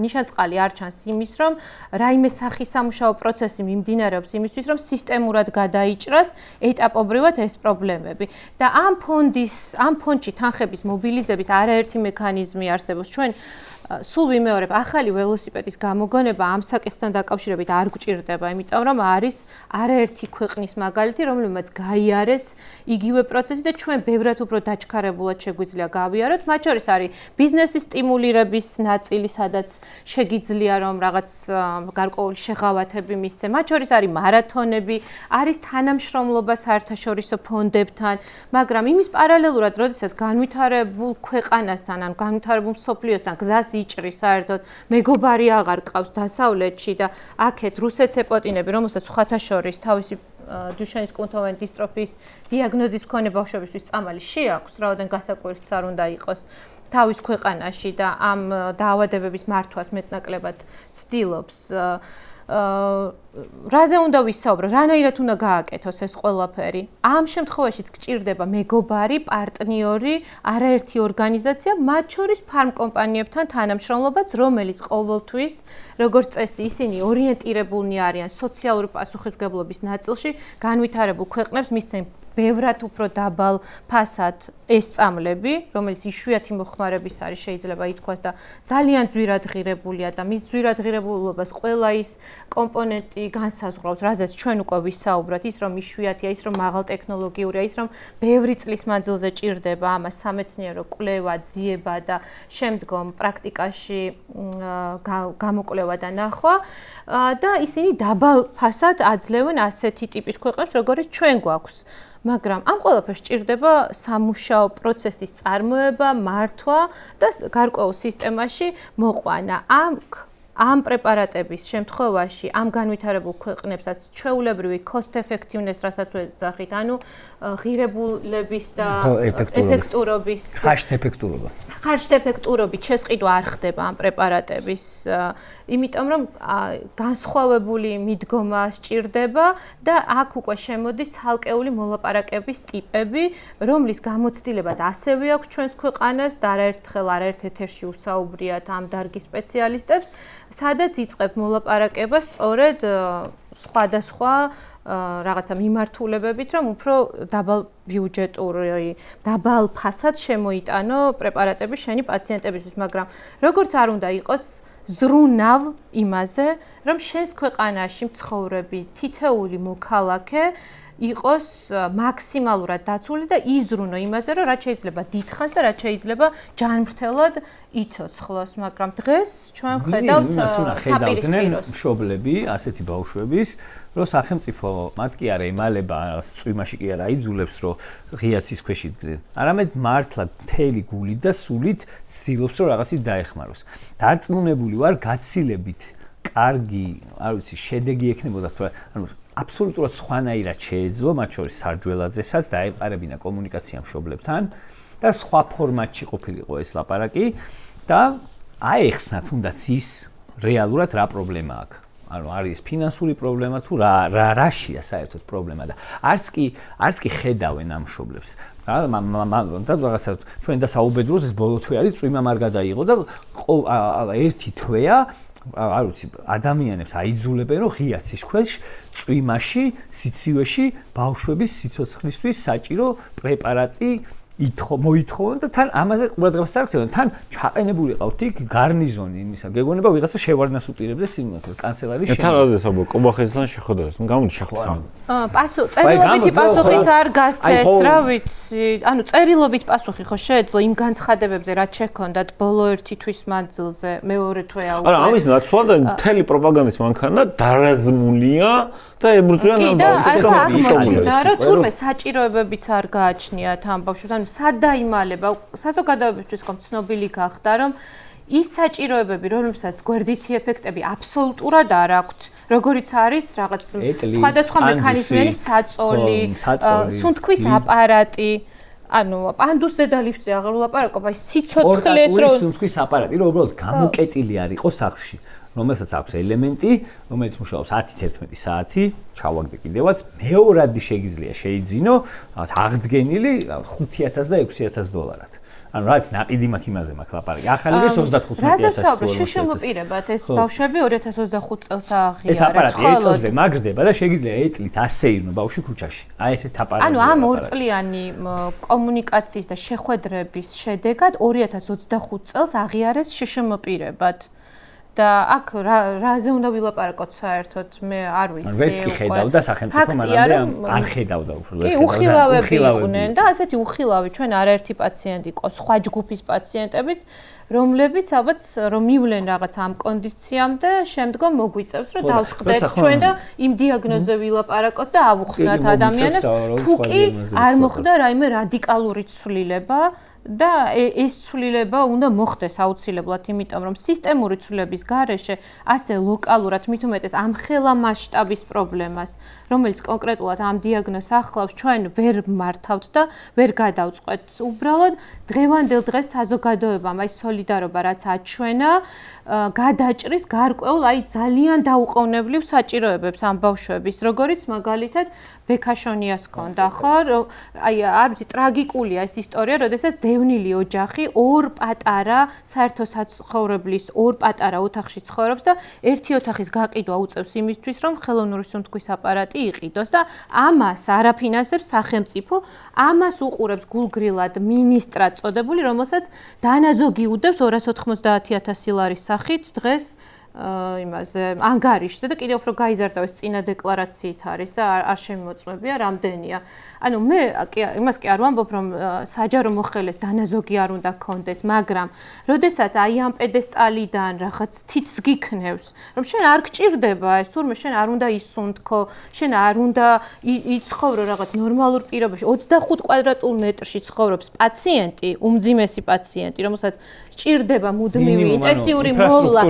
ნიშანწყალი არ ჩანს იმის, რომ რაიმე სამუშაო პროცესი მიმდინარეობს იმისთვის, რომ სისტემურად გადაიჭრას ეტაპობრივად ეს პრობლემები. და ამ ფონდში თანხების მობილიზების არაერთი მექანიზმი არსებობს. ჩვენ სულ ვიმეორებ, ახალი ველოსიპედის გამოგონება ამ საკითხთან დაკავშირებით არ გვჭირდება, იმიტომ რომ არის არაერთი ქვეყნის მაგალითი, რომელმაც გაიარეს იგივე პროცესი და ჩვენ ბევრად უფრო დაჩქარებულად შეგვიძლია გავიაროთ. მათ შორის არის ბიზნესის სტიმულირების ნაწილი, სადაც შეგიძლია რომ რაღაც გარკვეული შეღავათები მისცე. მათ შორის არის მარათონები, არის თანამშრომლობა საერთაშორისო ფონდებთან, მაგრამ იმის პარალელურად, როდესაც განვითარებულ ქვეყანასთან, ან განვითარებულ მსოფლიოსთან გზას იჭრის საერთოდ მეგობარი აღარ ყავს დასავლეთში და აქეთ რუსეთს ეპოტინები, რომელსაც სხვათა შორის თავისი დუშენის კუნთოვანი დისტროფიის დიაგნოზის მქონე ბავშვებისთვის წამალი შეაქვს, რაოდენ გასაკვირიც არ უნდა იყოს თავის ქვეყანაში და ამ დაავადებების მართვას მეტნაკლებად ცდილობს. რაზე უნდა ვისაუბრო, რანაირად უნდა გააკეთოს ეს ყველაფერი. ამ შემთხვევაშიც გჭირდება მეგობარი, პარტნიორი, არაერთი ორგანიზაცია, მათ შორის ფარმკომპანიებთან თანამშრომლობაც, რომელიც ყოველთვის, როგორც წესი, ისინი ორიენტირებულნი არიან სოციალური პასუხისმგებლობის ნაწილში, განვითარებულ ქვეყნებს მისცენ ბევრად უფრო დაბალ ფასად ეს წამლები, რომელიც იშვიათი მოხმარების არის, შეიძლება ითქვას და ძალიან ძვირად ღირებულია და მის ძვირად ღირებულობას ყველა ის კომპონენტი განსაზღვრავს, რაზეც ჩვენ უკვე ვისაუბრეთ, ის რომ იშვიათია, ის რომ მაღალ ტექნოლოგიურია, ის რომ ბევრი წლის მანძილზე ჭირდება ამას სამეცნიერო კვლევა, ძიება და შემდგომ პრაქტიკაში გამოკვლევა და ნახვა და ისინი დაბალ ფასად აძლევენ ასეთი ტიპის ქვეყნებს, როგორც ჩვენ გვაქვს. მაგრამ ამ ყველაფერს ჭირდება სამუშაო პროცესის წარმოება, მართვა და გარკვეულ სისტემაში მოყვანა. ამ პრეპარატების შემთხვევაში ამ განვითარებულ ქვეყნებსაც ჩვეულებრივი cost effectiveness, რასაც ვეძახით, ანუ ღირებულების და ეფექტურობის ხარჯთეფექტურობით შესყიდვა არ ხდება ამ პრეპარატების, იმიტომ რომ განსხვავებული მიდგომა სჭირდება და აქ უკვე შემოდის ცალკეული მოლაპარაკების ტიპები, რომლის გამოცდილებაც ასევე აქვს ჩვენს ქვეყანას და არაერთ ეთერში უსაუბრიათ ამ დარგის სპეციალისტებს, სადაც იწყებ მოლაპარაკება სწორედ სხვადასხვა რაღაცა მიმართულებებით, რომ უფრო დაბალ ბიუჯეტური, დაბალ ფასად შემოიტანო პრეპარატები შენი პაციენტებისთვის, მაგრამ როგორც არ უნდა იყოს ზრუნავ იმაზე, რომ შენს ქვეყანაში მცხოვრები თითეული მოქალაქე იყოს მაქსიმალურად დაცული და იზრუნო იმაზე, რომ რაც შეიძლება დიდხანს და რაც შეიძლება ჯანმრთელად იცოცხლოს, მაგრამ დღეს ჩვენ ხედავთ ხედავდნენ მშობლები ასეთი ბავშვების, რომ სახელმწიფო მათ კი არა ემალება, წვიმაში კი არა იძულებს, რომ ღიაცის ქვეშ იდგნენ. არამედ მართლა მთელი გულით და სულით ცდილობს, რომ რაღაცით დაეხმაროს. დარწმუნებული ვარ, გაცილებით კარგი, არ ვიცი, შედეგი ექნებოდა, ანუ აბსოლუტურად სხვანაირად შეეძლო, მათ შორის სარჯველაძესაც დაეყარებინა კომუნიკაცია მშობლებთან და სხვა ფორმატში ყოფილიყო ეს ლაპარაკი და აეხსნა თუნდაც ის რეალურად რა პრობლემა აქვს. ანუ არის ფინანსური პრობლემა თუ რაშია საერთოდ პრობლემა და არც კი ხედავენ ამ მშობლებს. და რაღაცა ჩვენ დასაუბედროთ ეს ბოლო თვე არის წვიმა არ გადაიღო და ერთი თვეა არ ვიცი ადამიანებს აიძულებენ რომ ღიაცის ქვეშ წვიმაში, სიცივეში ბავშვების სიცოცხლისთვის საჭირო პრეპარატი მოითხოვონ და თან ამაზე ყურადღებას არ აქცევენ. თან ჩაყენებული ყავთ იქ გარნიზონი იმისა. გეგონება ვიღაცა შევარდნას უპირებდეს იმათ კანცელარიის შენ. თან რაზე საბო კობახეთთან შეხვედრას. გამო შეხვდა. წერილობითი პასუხიც არ გასცეს, რა ვიცი. ანუ წერილობით პასუხი ხო შეეძლო იმ განცხადებებზე, რაც შექონდათ ბოლო ერთი თვის მანძილზე, მეორე თვეა უკვე. არა, ამის ნაცვლად და მთელი პროპაგანდის მანქანა დარაზმულია და ებრძვიან ამ ბავშვებს. და რომ თურმე საჭიროებებიც არ გააჩნიათ ამ ბავშვებს. ანუ სად დაიმალება, საზოგადოებისთვის ხომ ცნობილი გახდა, რომ ის საჭიროებები, რომლებსაც გვერდითი ეფექტები აბსოლუტურად არ აქვთ, როგორიც არის რაღაც სხვადასხვა მექანიზმიანი საწოლი, სუნთქვის აპარატი, ანუ პანდუს დედალიფტზე აღარ ვლაპარაკობ, აი სიცოცხლეს რო სუნთქვის აპარატი, რომ უბრალოდ გამოკეტილი არ იყოს სახლში, რომელსაც აქვს ელემენტი, რომელიც მუშაობს 10-11 საათი, ჩავაგდე კიდევაც, მეორადი შეგიძლია შეიძინო, აღდგენილი $5,000 და $6,000. ანუ რაც ნაყიდი მაქვს იმაზე მაქვს ლაპარაკი. ახალი ეს 25,000 $25,000 შეშემოპირებათ ეს ბავშვები 2025 წელს აღიარეს. ეს აპარატი წელზე მაგრდება და შეგიძლია ეტლით ასე ირნო ბავშვი ქუჩაში. აი ესეთ აპარატზე. ანუ ამ ორწლიანი კომუნიკაციის და შეხვედრების შედეგად 2025 წელს აღიარეს შეშემოპირებათ. და აქ რაზე უნდა ვილაპარაკოთ საერთოდ მე არ ვიცი. ანუ ვერც კი ხედავ და სახელმწიფო მანამდე არ ხედავდა უფრო. კი, უხილავები იყვნენ და ასეთი უხილავი ჩვენ არაერთი პაციენტი იყო, სხვა ჯგუფის პაციენტებიც, რომლებიც ალბათ რომ მივლენ რაღაც ამ კონდიციამდე, შემდგომ მოგვიწევს რომ დავსყდეთ ჩვენ და იმ დიაგნოზზე ვილაპარაკოთ და ავუხსნათ ადამიანებს, თუ კი არ მოხდა რაიმე რადიკალური ცვლილება. და ეს ცვლილება უნდა მოხდეს აუცილებლად, იმიტომ რომ სისტემური ცვლილების გარეშე ასე ლოკალურად მით უმეტეს ამხელა მასშტაბის პრობლემას, რომელიც კონკრეტულად ამ დიაგნოზს ახლავს, ჩვენ ვერ მართავთ და ვერ გადავწყვეტ. უბრალოდ დღევანდელ დღეს საზოგადოებამ აი სოლიდარობა რაც აჩვენა, გადაჭრის გარკვეულ აი ძალიან დაუყოვნებლივ საჭიროებებს ამ ბავშვების, როგორიც მაგალითად ბექაშონიას ჰქონდა, ხო? აი არ ვიცი, ტრაგიკულია ეს ისტორია, როდესაც დევნილი ოჯახი, ორ პატარა საერთო საცხოვრებლის ორ პატარა ოთახში ცხოვრობს და ერთი ოთახის გაყიდვა უწევს იმისთვის, რომ ხელოვნური სუნთქვის აპარატი იყიდოს და ამას არაფინანსებს სახელმწიფო, ამას უყურებს გულგრილად მინისტრად წოდებული, რომელსაც დანაზოგი უდევს 290,000 ლარის სახით დღეს იმაზე ანგარიშზე და კიდევ უფრო გაიზარდა ეს წინა დეკლარაციით არის და არ შემოწმებია რამდენია. ანუ მე იმას კი არ ვამბობ, რომ საჯარო მოხელეს დანაზოგი არ უნდა კონდეს, მაგრამ როდესაც აი ამ პედესტალიდან რაღაც თითს გიქნევს, რომ შენ არ გჭირდება ეს თურმე შენ არ უნდა ისუნთქო, შენ არ უნდა იცხოვრო რაღაც ნორმალურ პირობებში 25 კვადრატულ მეტრში ცხოვრობს პაციენტი, უმძიმესი პაციენტი, რომელსაც ჭირდება მუდმივი ინტენსიური მოვლა,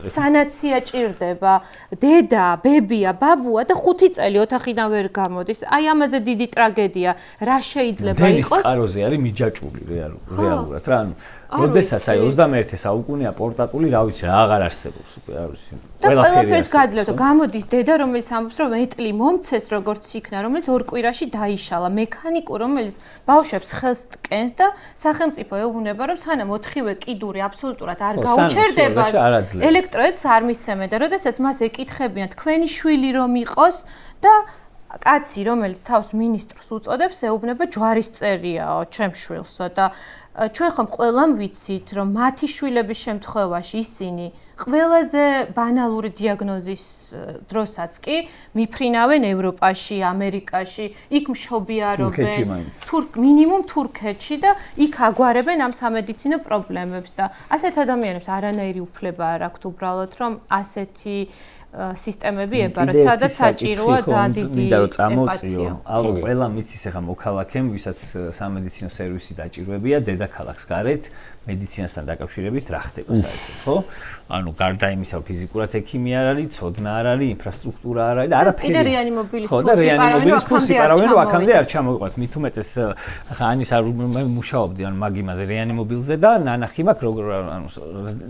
სანაცია ჭირდება, დედა, ბებია, ბაბუა და 5 წელი ოთახიდან ვერ გამოდის. აი ამაზე დიდი ტრაგედია. რა შეიძლება იყოს? დენის წყაროზე არის მიჯაჭვული რეალურად რა. ანუ როდესაც აი 21 საუკუნეა პორტატული, რა ვიცი, რა აღარ არსებობს უკვე, არ ვიცი. ყველაფერს გაძლევთ. გამოდის დედა, რომელიც ამბობს, რომ ვენტლი მომცეს როგორც იქნა, რომელიც ორ კვირაში დაიშალა, მექანიკურ, რომელიც ბავშვებს ხელს ტკენს და სახელმწიფო ეუბნება, რომ სანამ 4-ვე კიდური აბსოლუტურად არ გაუჩერდება, ელექტროედს არ მისცემენ და როდესაც მას ეკითხებიან, თქვენი შვილი რომ იყოს და კაცი, რომელიც თავს მინისტრს უწოდებს, ეუბნება ჯვარისწერიაო, ჩემ შვილსო და ჩვენ ხომ ყველამ ვიცით, რომ მათი შვილების შემთხვევაში ისინი ყველაზე ბანალური დიაგნოზის დროსაც კი მიფრინავენ ევროპაში, ამერიკაში, იქ მშობიარობენ, მინიმუმ თურქეთში და იქ აგვარებენ ამ სამედიცინო პრობლემებს და ასეთ ადამიანებს არანაირი უფლება არ აქვთ უბრალოდ, რომ ასეთი სისტემები ებაროთ, სადაც საჭიროა ძალიან დიდი ემპათია. ალბათ ყველა მიცის ახლა მოქალაქემ, ვისაც სამედიცინო სერვისი დაჭირვებია დედაქალაქს გარეთ მედიცინასთან დაკავშირებით რა ხდება საერთოდ, ხო? ანუ გარდა იმისა, რომ ფიზიკურად ექიმი არ არის, ცოდნა არ არის, ინფრასტრუქტურა არ არის და არაფერი. კიდე რეანიმობილის ფულსი პარავენ, რომ აქამდე არ ჩამოვიყვანთ. მით უმეტეს ახლა ანის არ მუშაობდი ან მაგ იმაზე რეანიმობილზე და ნანახი მაქვს როგორ ანუ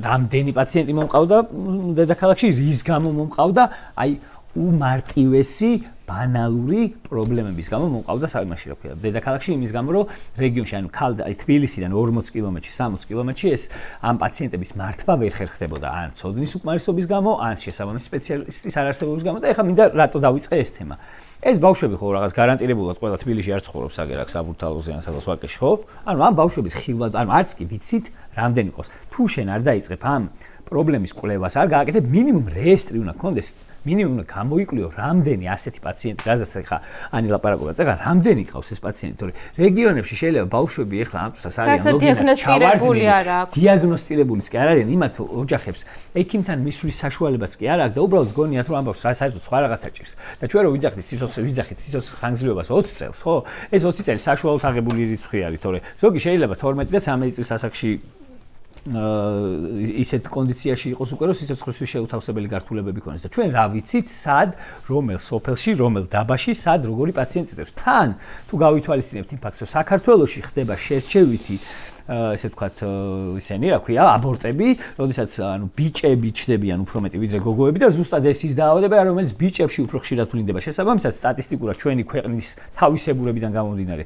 რამდენი პაციენტი მომყავდა დედაქალაქში, რის გამო მომყავდა, აი უმარტივესი ბანალური პრობლემების გამო მომყავდა საიმაში რა ქვია დედაქალაქში იმის გამო რომ რეგიონში ანუ თბილისიდან 40 კილომეტრში 60 კილომეტრში ეს ამ პაციენტების მართვა ვერ ხერხდებოდა ან ცოდნის უკმარისობის გამო ან შესაბამისი სპეციალისტის არარსებობის გამო და ეხლა მინდა რატო დავიწყე ეს თემა ეს ბავშვები ხო რაღაც გარანტირებულად ყველა თბილისში არ ცხოვრობს აგერ აქ საბურთალოზე ან სადაც ვაკეში ხო ანუ ამ ბავშვების ხილვად ანუ არც კი ვიცით რამდენი ყავს თუ შენ არ დაიწყებ ამ პრობლემის კვლევას არ გააკეთებ მინიმუმ რეესტრი უნდა გქონდეს მინიმუმ გამოიკვლიო რამდენი ასეთი პაციენტი რაზეც ახლა ანი ლაპარაკობთ ეხლა რამდენი ყავს ეს პაციენტი თორე რეგიონებში შეიძლება ბავშვები ეხლა ამ წუთას არიან დიაგნოსტირებული არ აქვს დიაგნოსტირებულიც კი არ არიან იმათ ოჯახებს ექიმთან მისვლის საშუალებაც კი არ აქვს და უბრალოდ გონიათ რომ ამ ბავშვს საერთოდ სხვა რაღაცა ჭირს და ჩვენ რო ვიძახით სიცოცხლის ხანგრძლივობას 20 წელს ხო ეს 20 წელი საშუალოდ აღებული რიცხვი არის თორე ზოგი შეიძლება 12 და 13 წლის ასაკში ისეთ კონდიციაში იყოს უკვე რომ სიცოცხლისთვის შეუთავსებელი გართულებები ქონდეს და ჩვენ რა ვიცით სად რომელ სოფელში რომელ დაბაში სად როგორი პაციენტი წდევს თან თუ გავითვალისწინებთ იმ ფაქტს რომ საქართველოში ხდება შერჩევითი ესე ვთქვათ ისენი რა ქვია აბორტები როდესაც ანუ ბიჭები ჩდებიან უფრო მეტი ვიდრე გოგოები და ზუსტად ეს ის დაავადება რომელიც ბიჭებში უფრო ხშირად ვლინდება შესაბამისად სტატისტიკურად ჩვენი ქვეყნის თავისებურებიდან გამომდინარე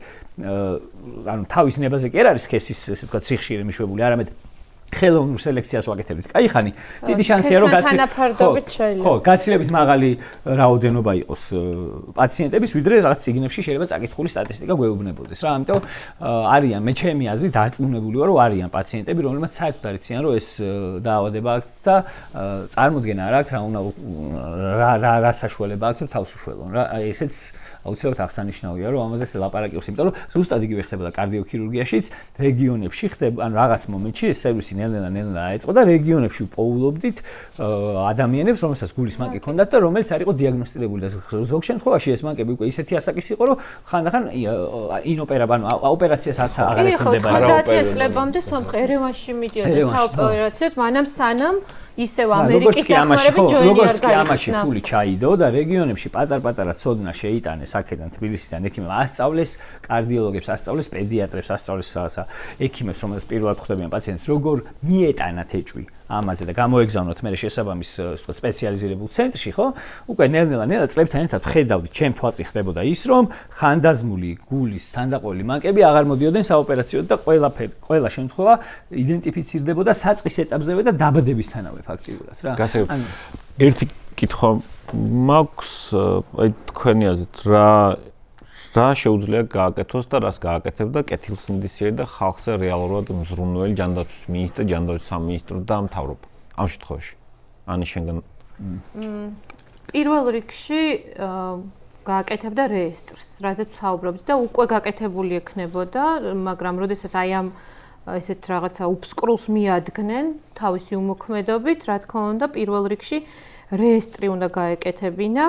ანუ თავის ნებაზე კი არ არის სქესის ესე ვთქვათ სიხშირე მიშვებული არამედ ხელოვნურ სელექციას ვაკეთებთ. კაი ხანი, დიდი შანსია რომ გაცილებით მაღალი რაოდენობა იყოს პაციენტების, ვიდრე რაღაც ციგნებში შეიძლება წაკითხული სტატისტიკა გვეუბნებოდეს რა. ამიტომ არიან მე ჩემი აზრით დარწმუნებული ვარ რომ არიან პაციენტები, რომლებმაც საერთოდ არ იციან რომ ეს დაავადება აქვთ და წარმოდგენა არ აქვთ რა უნდა რა საშუალება აქვთ რომ თავს უშველონ რა. ესეც აუცილებლად აღსანიშნავია რომ ამაზე ლაპარაკობს, იმიტომ რომ ზუსტად იგივე ხდებოდა კარდიოქირურგიაშიც, რეგიონებში ხდება ან რაღაც მომენტში ეს სერვისი ნელ-ნელა დაიწყო და რეგიონებში უპოულობდით ადამიანებს, რომელსაც გულის მანკი ჰქონდათ და რომელიც არ იყო დიაგნოსტირებული და ზოგ შემთხვევაში ეს მანკები უკვე ისეთი ასაკის იყო, რომ ხანდახან ინოპერაბ, ანუ ოპერაციასაც აღარ ექნდება რა. 90 წლებამდე სომხ ერევანში მიდიოდა საოპერაციოდ, მანამ სანამ ისევ ამერიკის დახმარებით ჯოინი არ გაიხსნა. ამაში ფული ჩაიდო და რეგიონებში პატარ-პატარა ცოდნა შეიტანეს აქედან თბილისიდან ექიმებმა ასწავლეს კარდიოლოგებს, ასწავლეს პედიატრებს, ასწავლეს ექიმებს, რომელსაც პირველად ხვდებიან პაციენტს, როგორ მიეტანათ ეჭვი. ამაზე და გამოეგზავნოთ მე შესაბამის სპეციალიზირებულ ცენტრში, ხო? უკვე ნელ-ნელა წლებთან ერთად ხედავდით, ჩემ თვალწინ ხდებოდა ის, რომ ხანდაზმული გულის თანდაყოლილი მანკები აღარ მოდიოდნენ საოპერაციოდ და ყველა შემთხვევა იდენტიფიცირდებოდა საწყის ეტაპზევე და დაბადებისთანავე ფაქტიურად რა. ერთი კითხვა მაქვს, აი თქვენი აზრით რა შეუძლია გააკეთოს და რას გააკეთებდა კეთილსინდისიერი და ხალხზე რეალურად მზრუნველი ჯანდაცვის მინისტრი, ჯანდაცვის სამინისტრო და მთავრობა ამ შემთხვევაში. ანი შენგან პირველ რიგში გააკეთებდა რეესტრს, რაზეც საუბრობთ და უკვე გაკეთებული ექნებოდა, მაგრამ როდესაც აი ამ ესეთ რაღაცა უბსკრულს მიადგნენ თავისი უმოქმედობით, რა თქმა უნდა, პირველ რიგში რეესტრი უნდა გაეკეთებინა,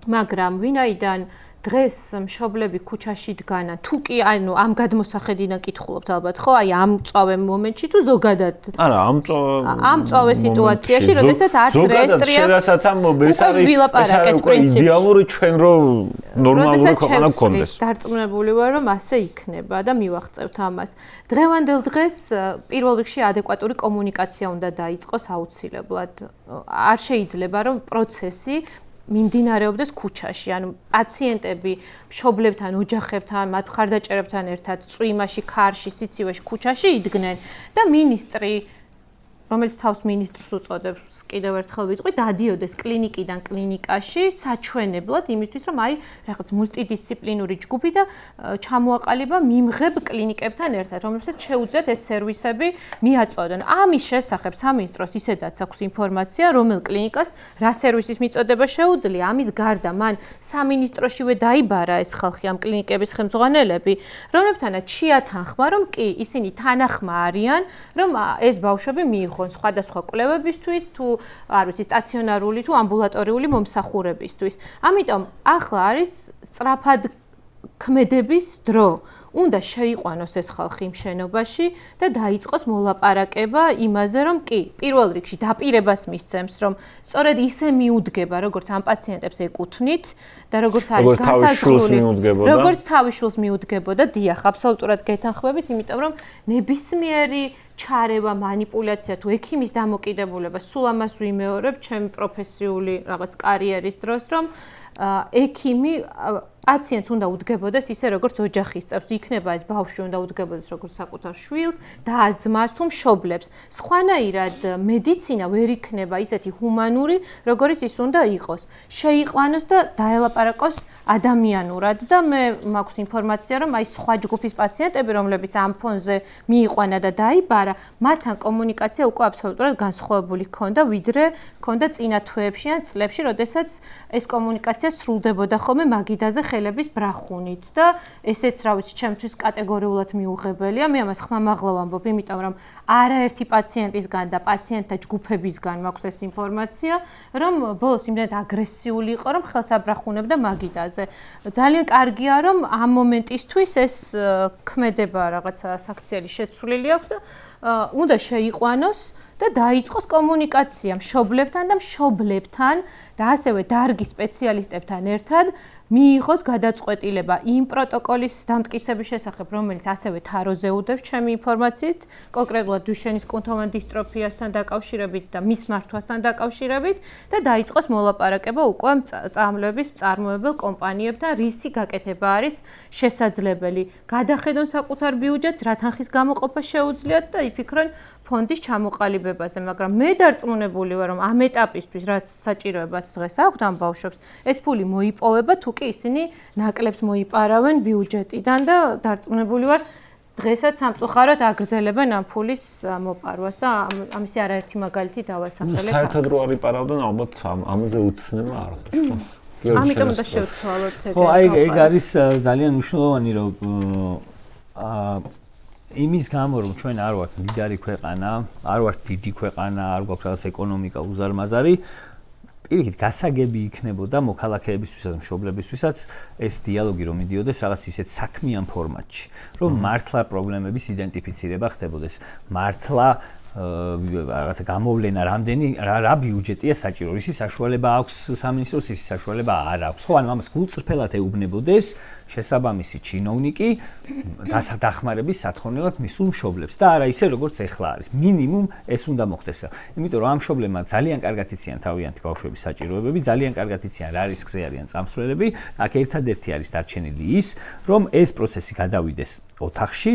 მაგრამ ვინაიდან დღეს მშობლები ქუჩაში დგანან, თუ კი ანუ ამ გადმოსახედიდან კითხულობთ ალბათ, ხო? აი ამ წავე მომენტში თუ ზოგადად. არა, ამ წავე სიტუაციაში, როდესაც არც რეესტრი აქვს. ზოგადად ეს არის იდეალური ჩვენ რომ ნორმალური ქვეყანა გქონდეს. დარწმუნებული ვარ, რომ ასე იქნება და მივახწევთ ამას. დღევანდელ დღეს პირველ რიგში ადეკვატური კომუნიკაცია უნდა დაიწყოს აუცილებლად. არ შეიძლება რომ პროცესი მიმდინარეობდეს ქუჩაში, ანუ პაციენტები მშობლებთან, ოჯახებთან, მათ მხარდაჭერებთან ერთად წვიმაში, ქარში, სიცივეში, ქუჩაში იდგნენ და მინისტრი, რომელიც თავს მინისტრს უწოდებს, კიდევ ერთხელ ვიტყვი, დადიოდეს კლინიკიდან კლინიკაში საჩვენებლად იმისთვის, რომ აი რაღაც მულტიდისციპლინური ჯგუფი და ჩამოაყალიბა მიმღებ კლინიკებთან ერთად, რომლებსაც შეუძლიათ ეს სერვისები მიაწოდონ. ამის შესახებ სამინისტროს ისედაც აქვს ინფორმაცია, რომელ კლინიკას რა სერვისის მიწოდება შეუძლია. ამის გარდა მან სამინისტროშივე დაიბარა ეს ხალხი, ამ კლინიკების ხელმძღვანელები, რომლებთანაც შეათანხმა, რომ კი ისინი თანახმა არიან, რომ ეს ბავშვები მიიღონ სხვადასხვა კვლევებისთვის თუ არ ვიცი სტაციონარული თუ ამბულატორიული მომსახურებისთვის. ამიტომ ახლა არის სწრაფად ქმედების დრო. უნდა შეიყვანოს ეს ხალხი იმ შენობაში და დაიწყოს მოლაპარაკება იმაზე, რომ კი, პირველ რიგში დაპირებას მისცემს, რომ სწორედ ისე მიუდგება, როგორც ამ პაციენტებს ეკუთვნით და როგორც არის განსაზღვრული, როგორც თავის შულს მიუდგებოდა, დიახ, აბსოლუტურად გეთანხმებით, იმიტომ რომ ნებისმიერი ჩარევა, манипуляცია თუ ექიმის დამოკიდებულება, სულ ამას ვიმეორებ ჩემი პროფესიული რაღაც კარიერის დროს, რომ ექიმი პაციენტს უნდა უდგებოდეს ისე როგორც ოჯახის წევრს, იქნება ეს ბავშვი უნდა უდგებოდეს როგორც საკუთარ შვილს, და-ძმას თუ მშობლებს. სხვანაირად მედიცინა ვერ იქნება ისეთი ჰუმანური, როგორც ის უნდა იყოს. შეიყვანოს და დაელაპარაკოს ადამიანურად და მე მაქვს ინფორმაცია, რომ აი სხვა ჯგუფის პაციენტები, რომლებიც ამ ფონზე მიიყვანა და დაიბარა, მათთან კომუნიკაცია უკვე აბსოლუტურად განსხვავებული ჰქონდა, ვიდრე ჰქონდა წინა თვეებში ან წლებში, როდესაც ეს კომუნიკაცია სრულდებოდა ხოლმე მაგიდაზე ხელების ბრახუნით და ესეც რა ვიცი, ჩემთვის კატეგორიულად მიუღებელია. მე ამას ხმამაღლა ვამბობ, იმიტომ რომ არაერთი პაციენტისგან და პაციენტთა ჯგუფებისგან მაქვს ეს ინფორმაცია, რომ ბოლოს იმდენად აგრესიული იყო, რომ ხელს აბრახუნებდა მაგიდაზე. ძალიან კარგია, რომ ამ მომენტისთვის ეს ქმედება რაღაცა საქციელი შეცვლილი აქვს და უნდა შეიყვანოს და დაიწყოს კომუნიკაცია მშობლებთან და მშობლებთან და ასევე დარგის სპეციალისტებთან ერთად მიიღოს გადაწყვეტილება იმ პროტოკოლის დამტკიცების შესახებ, რომელიც ასევე თაროზე უდევს ჩემი ინფორმაციით, კონკრეტულად დუშენის კუნთოვან დისტროფიასთან დაკავშირებით და მის მართვასთან დაკავშირებით და დაიწყოს მოლაპარაკება უკვე წამლების მწარმოებელ კომპანიებთან, რისი გაკეთება არის შესაძლებელი. გადახედონ საკუთარ ბიუჯეტს, რა თანხის გამოყოფა შეუძლიათ და იფიქრონ ფონდის ჩამოყალიბებაზე, მაგრამ მე დარწმუნებული ვარ, რომ ამ ეტაპისთვის, რაც საჭიროებაც დღეს აქვთ ამ ბავშვებს, ეს ფული მოიპოვება, თუ კი ისინი ნაკლებს მოიპარავენ ბიუჯეტიდან და დარწმუნებული ვარ, დღესაც სამწუხაროდ აგრძელებენ ამ ფულის მოპარვას და ამისი არაერთი მაგალითი დავასახელებ. საერთოდ რო არ იპარავდნენ, ალბათ ამაზე უცნება არ ხდება. ამიტომ უნდა შევცვალოთ ეგ. ხო, ეგ არის ძალიან მნიშვნელოვანი, რომ იმის გამო რომ ჩვენ არ ვართ მდიდარი ქვეყანა, არ ვართ დიდი ქვეყანა, არ გვაქვს რაღაც ეკონომიკა უზარმაზარი, პირიქით გასაგები იქნებოდა მოქალაქეებისთვისაც, მშობლებისთვისაც ეს დიალოგი რომ მიდიოდეს რაღაც ისეთ საქმიან ფორმატში, რომ მართლა პრობლემების იდენტიფიცირება ხდებოდეს, მართლა რაღაცა გამოვლენა რამდენი რა ბიუჯეტია საჭირო, ისი საშუალება აქვს სამინისტროს, ისი საშუალება არ აქვს. ხო, ანუ ამას გულწრფელად ეუბნებოდეს შესაბამისი ჩინოვნიკი დასახმარების სათხოვნელად მისულ მშობლებს და არა ისე როგორც ეხლა არის. მინიმუმ ეს უნდა მოხდეს. იმიტომ რომ ამ მშობლებმა ძალიან კარგად იციან თავიანთი ბავშვების საჭიროებები, ძალიან კარგად იციან რა რისკზე არიან წამსვლელები. აქ ერთადერთი არის დარჩენილი ის, რომ ეს პროცესი გადავიდეს ოთახში,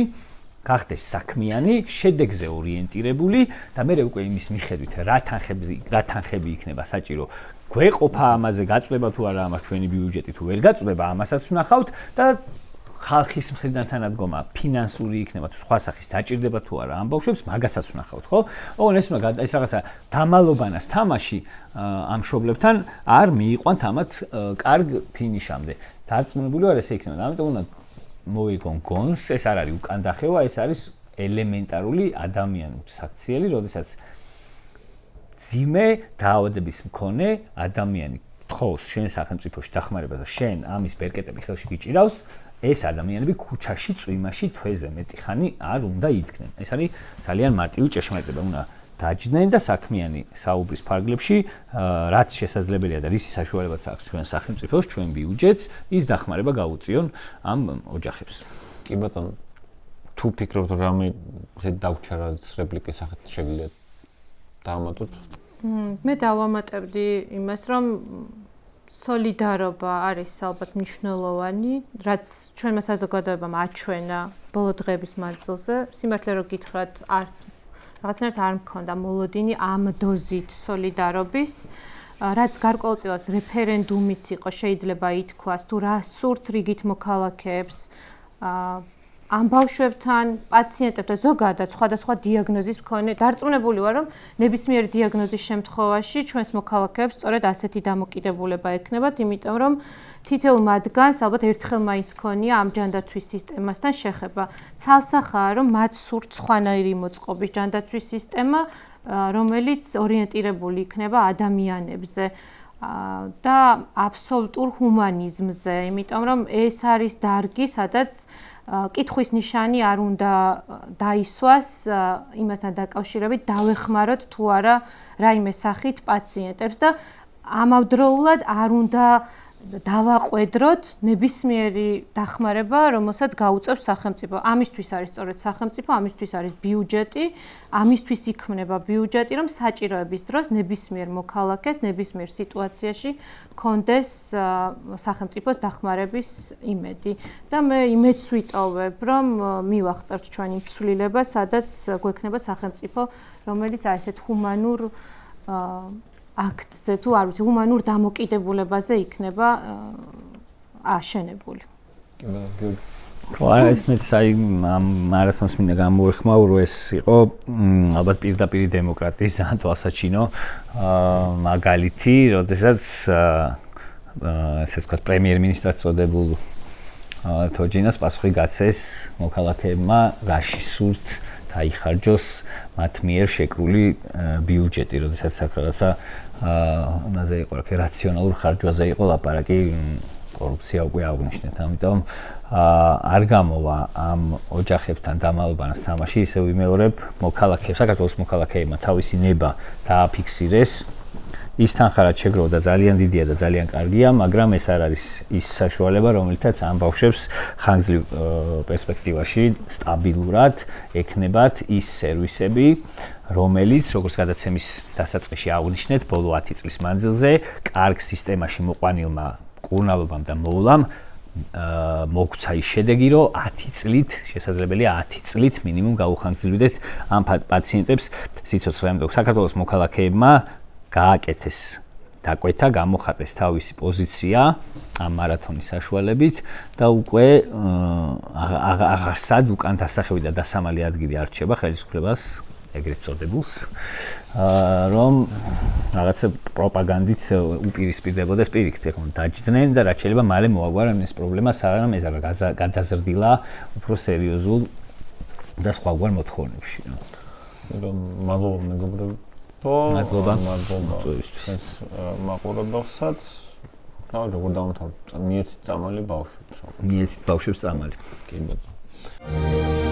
გახდეს საქმიანი, შედეგზე ორიენტირებული და მე უკვე იმის მიხედვით რა თანხები იქნება საჭირო. გვეყოფა ამაზე გაწდება თუ არა ამას ჩვენი ბიუჯეტი თუ ვერ გაწდება, ამასაც ვნახავთ და ხალხის მხრიდან თანადგომა ფინანსური იქნება თუ სხვა სახის დაჭირდება თუ არა ამ ბავშვებს, მაგასაც ვნახავთ, ხო? ოღონდ ეს რაღაცა დამალობანას თამაში ამ მშობლებთან არ მიიყვანთ ამათ კარგ ფინიშამდე. დარწმუნებული ვარ ესე იქნება. ამიტომ უნდა მოიგონ გონს, ეს არ არის უკან დახევა, ეს არის ელემენტარული ადამიანური საქციელი, როდესაც ძიმე დაავადების მქონე ადამიანი თხოვს შენ სახელმწიფოში დახმარებას და შენ ამის ბერკეტები ხელში გიჭირავს, ეს ადამიანები ქუჩაში, წვიმაში, თვეზე მეტი ხანი არ უნდა იდგნენ. ეს არის ძალიან მარტივი ჭეშმარიტება, უნდა დაჯდნენ და საქმიანი საუბრის ფარგლებში, რაც შესაძლებელია და რისი საშუალებაც აქვს ჩვენ სახელმწიფოს, ჩვენ ბიუჯეტს, ის დახმარება გაუწიონ ამ ოჯახებს. კი ბატონო, თუ ფიქრობთ რომ რამე ზედ დაგვჭა რაც რეპლიკის სახით შეგვიძლია დავამატოთ? მე დავამატებდი იმას, რომ სოლიდარობა არის ალბათ მნიშვნელოვანი, რაც ჩვენმა საზოგადოებამ აჩვენა ბოლო დღეების მანძილზე. სიმართლე რომ გითხრათ, არც რაღაცნაირად არ მქონდა მოლოდინი ამ დოზით სოლიდარობის, რაც გარკვეულწილად რეფერენდუმიც იყო, შეიძლება ითქვას, თუ რა სურთ რიგით მოქალაქეებს ამ ბავშვებთან, პაციენტებთან, ზოგადად სხვადასხვა დიაგნოზის მქონე, დარწმუნებული ვარ, რომ ნებისმიერი დიაგნოზის შემთხვევაში ჩვენს მოქალაქეებს სწორედ ასეთი დამოკიდებულება ექნებათ, იმიტომ რომ თითოეულ მათგანს ალბათ ერთხელ მაინც ქონია ამ ჯანდაცვის სისტემასთან შეხება. ცალსახაა, რომ მათ სურთ სხვანაირი მოწყობის ჯანდაცვის სისტემა, რომელიც ორიენტირებული იქნება ადამიანებზე და აბსოლუტურ ჰუმანიზმზე, იმიტომ რომ ეს არის დარგი, სადაც კითხვის ნიშანი არ უნდა დაისვას იმასთან დაკავშირებით, დავეხმაროთ თუ არა რაიმე სახით პაციენტებს და ამავდროულად არ უნდა დავაყვედროთ ნებისმიერი დახმარება, რომელსაც გაუწევს სახელმწიფო. ამისთვის არის სწორედ სახელმწიფო, ამისთვის არის ბიუჯეტი, ამისთვის იქმნება ბიუჯეტი, რომ საჭიროების დროს ნებისმიერ მოქალაქეს, ნებისმიერ სიტუაციაში კონდეს სახელმწიფოს დახმარების იმედი. და მე იმედს ვიტოვებ, რომ მივახწევთ ჩვენი ცვლილება, სადაც გვექნება სახელმწიფო, რომელიც ასეთ ჰუმანურ აქტზე თუ არ ვიცი, ჰუმანურ დამოკიდებულებაზე იქნება აშენებული. ხო, ეს მეც აი ამ მარათონს მინდა გამოეხმაურო, ეს იყო ალბათ პირდაპირი დემოკრატიის თვალსაჩინო მაგალითი, როდესაც ესე ვთქვათ პრემიერ-მინისტრად წოდებულ თოჯინას პასუხი გაცეს მოქალაქეებმა, რაში სურთ დაიხარჯოს მათ მიერ შეკრული ბიუჯეტი, როდესაც აქ რაღაცა ამაზე იყო, რაციონალურ ხარჯვაზე იყო ლაპარაკი, კორუფცია უკვე აღნიშნეთ, ამიტომ არ გამოვა ამ ოჯახებთან დამალობანას თამაში, ისე ვიმეორებ, მოქალაქეებს, საქართველოს მოქალაქეებმა თავისი ნება დააფიქსირეს. ის თანხა რაც შეგროვდა ძალიან დიდია და ძალიან კარგია, მაგრამ ეს არ არის ის საშუალება, რომელთაც ამ ბავშვებს ხანგრძლივ პერსპექტივაში სტაბილურად ექნებათ ის სერვისები, რომელიც, როგორც გადაცემის დასაწყისში აღნიშნეთ, ბოლო 10 წლის მანძილზე კარგ სისტემაში მოყვანილმა მკურნალობამ და მოვლამ მოგცა ის შედეგი, რომ 10 წლით, შესაძლებელია 10 წლით მინიმუმ გაუხანგრძლივდეთ ამ პაციენტებს სიცოცხლე. ამიტომ საქართველოს მოქალაქეებმა გააკეთეს, დაკვეთა, გამოხატეს თავისი პოზიცია ამ მარათონის საშუალებით და უკვე აღარსად უკან დასახევი და დასამალი ადგილი არჩება ხელისუფლებას, ეგრეთ წოდებულს, რომ რაღაცა პროპაგანდით უპირისპირდებოდეს პირიქით, ეხლა დაჯდნენ და რაც შეიძლება მალე მოაგვარონ ეს პრობლემა, სანამ ეს გადაზრდილა უფრო სერიოზულ და სხვაგვარ მოთხოვნებში. რომ მადლობა მეგობრებო. მადლობა. ეს მაყურებელსაც როგორ დავამთავრებთ? მიეცით წამალი ბავშვებს. მიეცით ბავშვებს წამალი. კი ბატონო.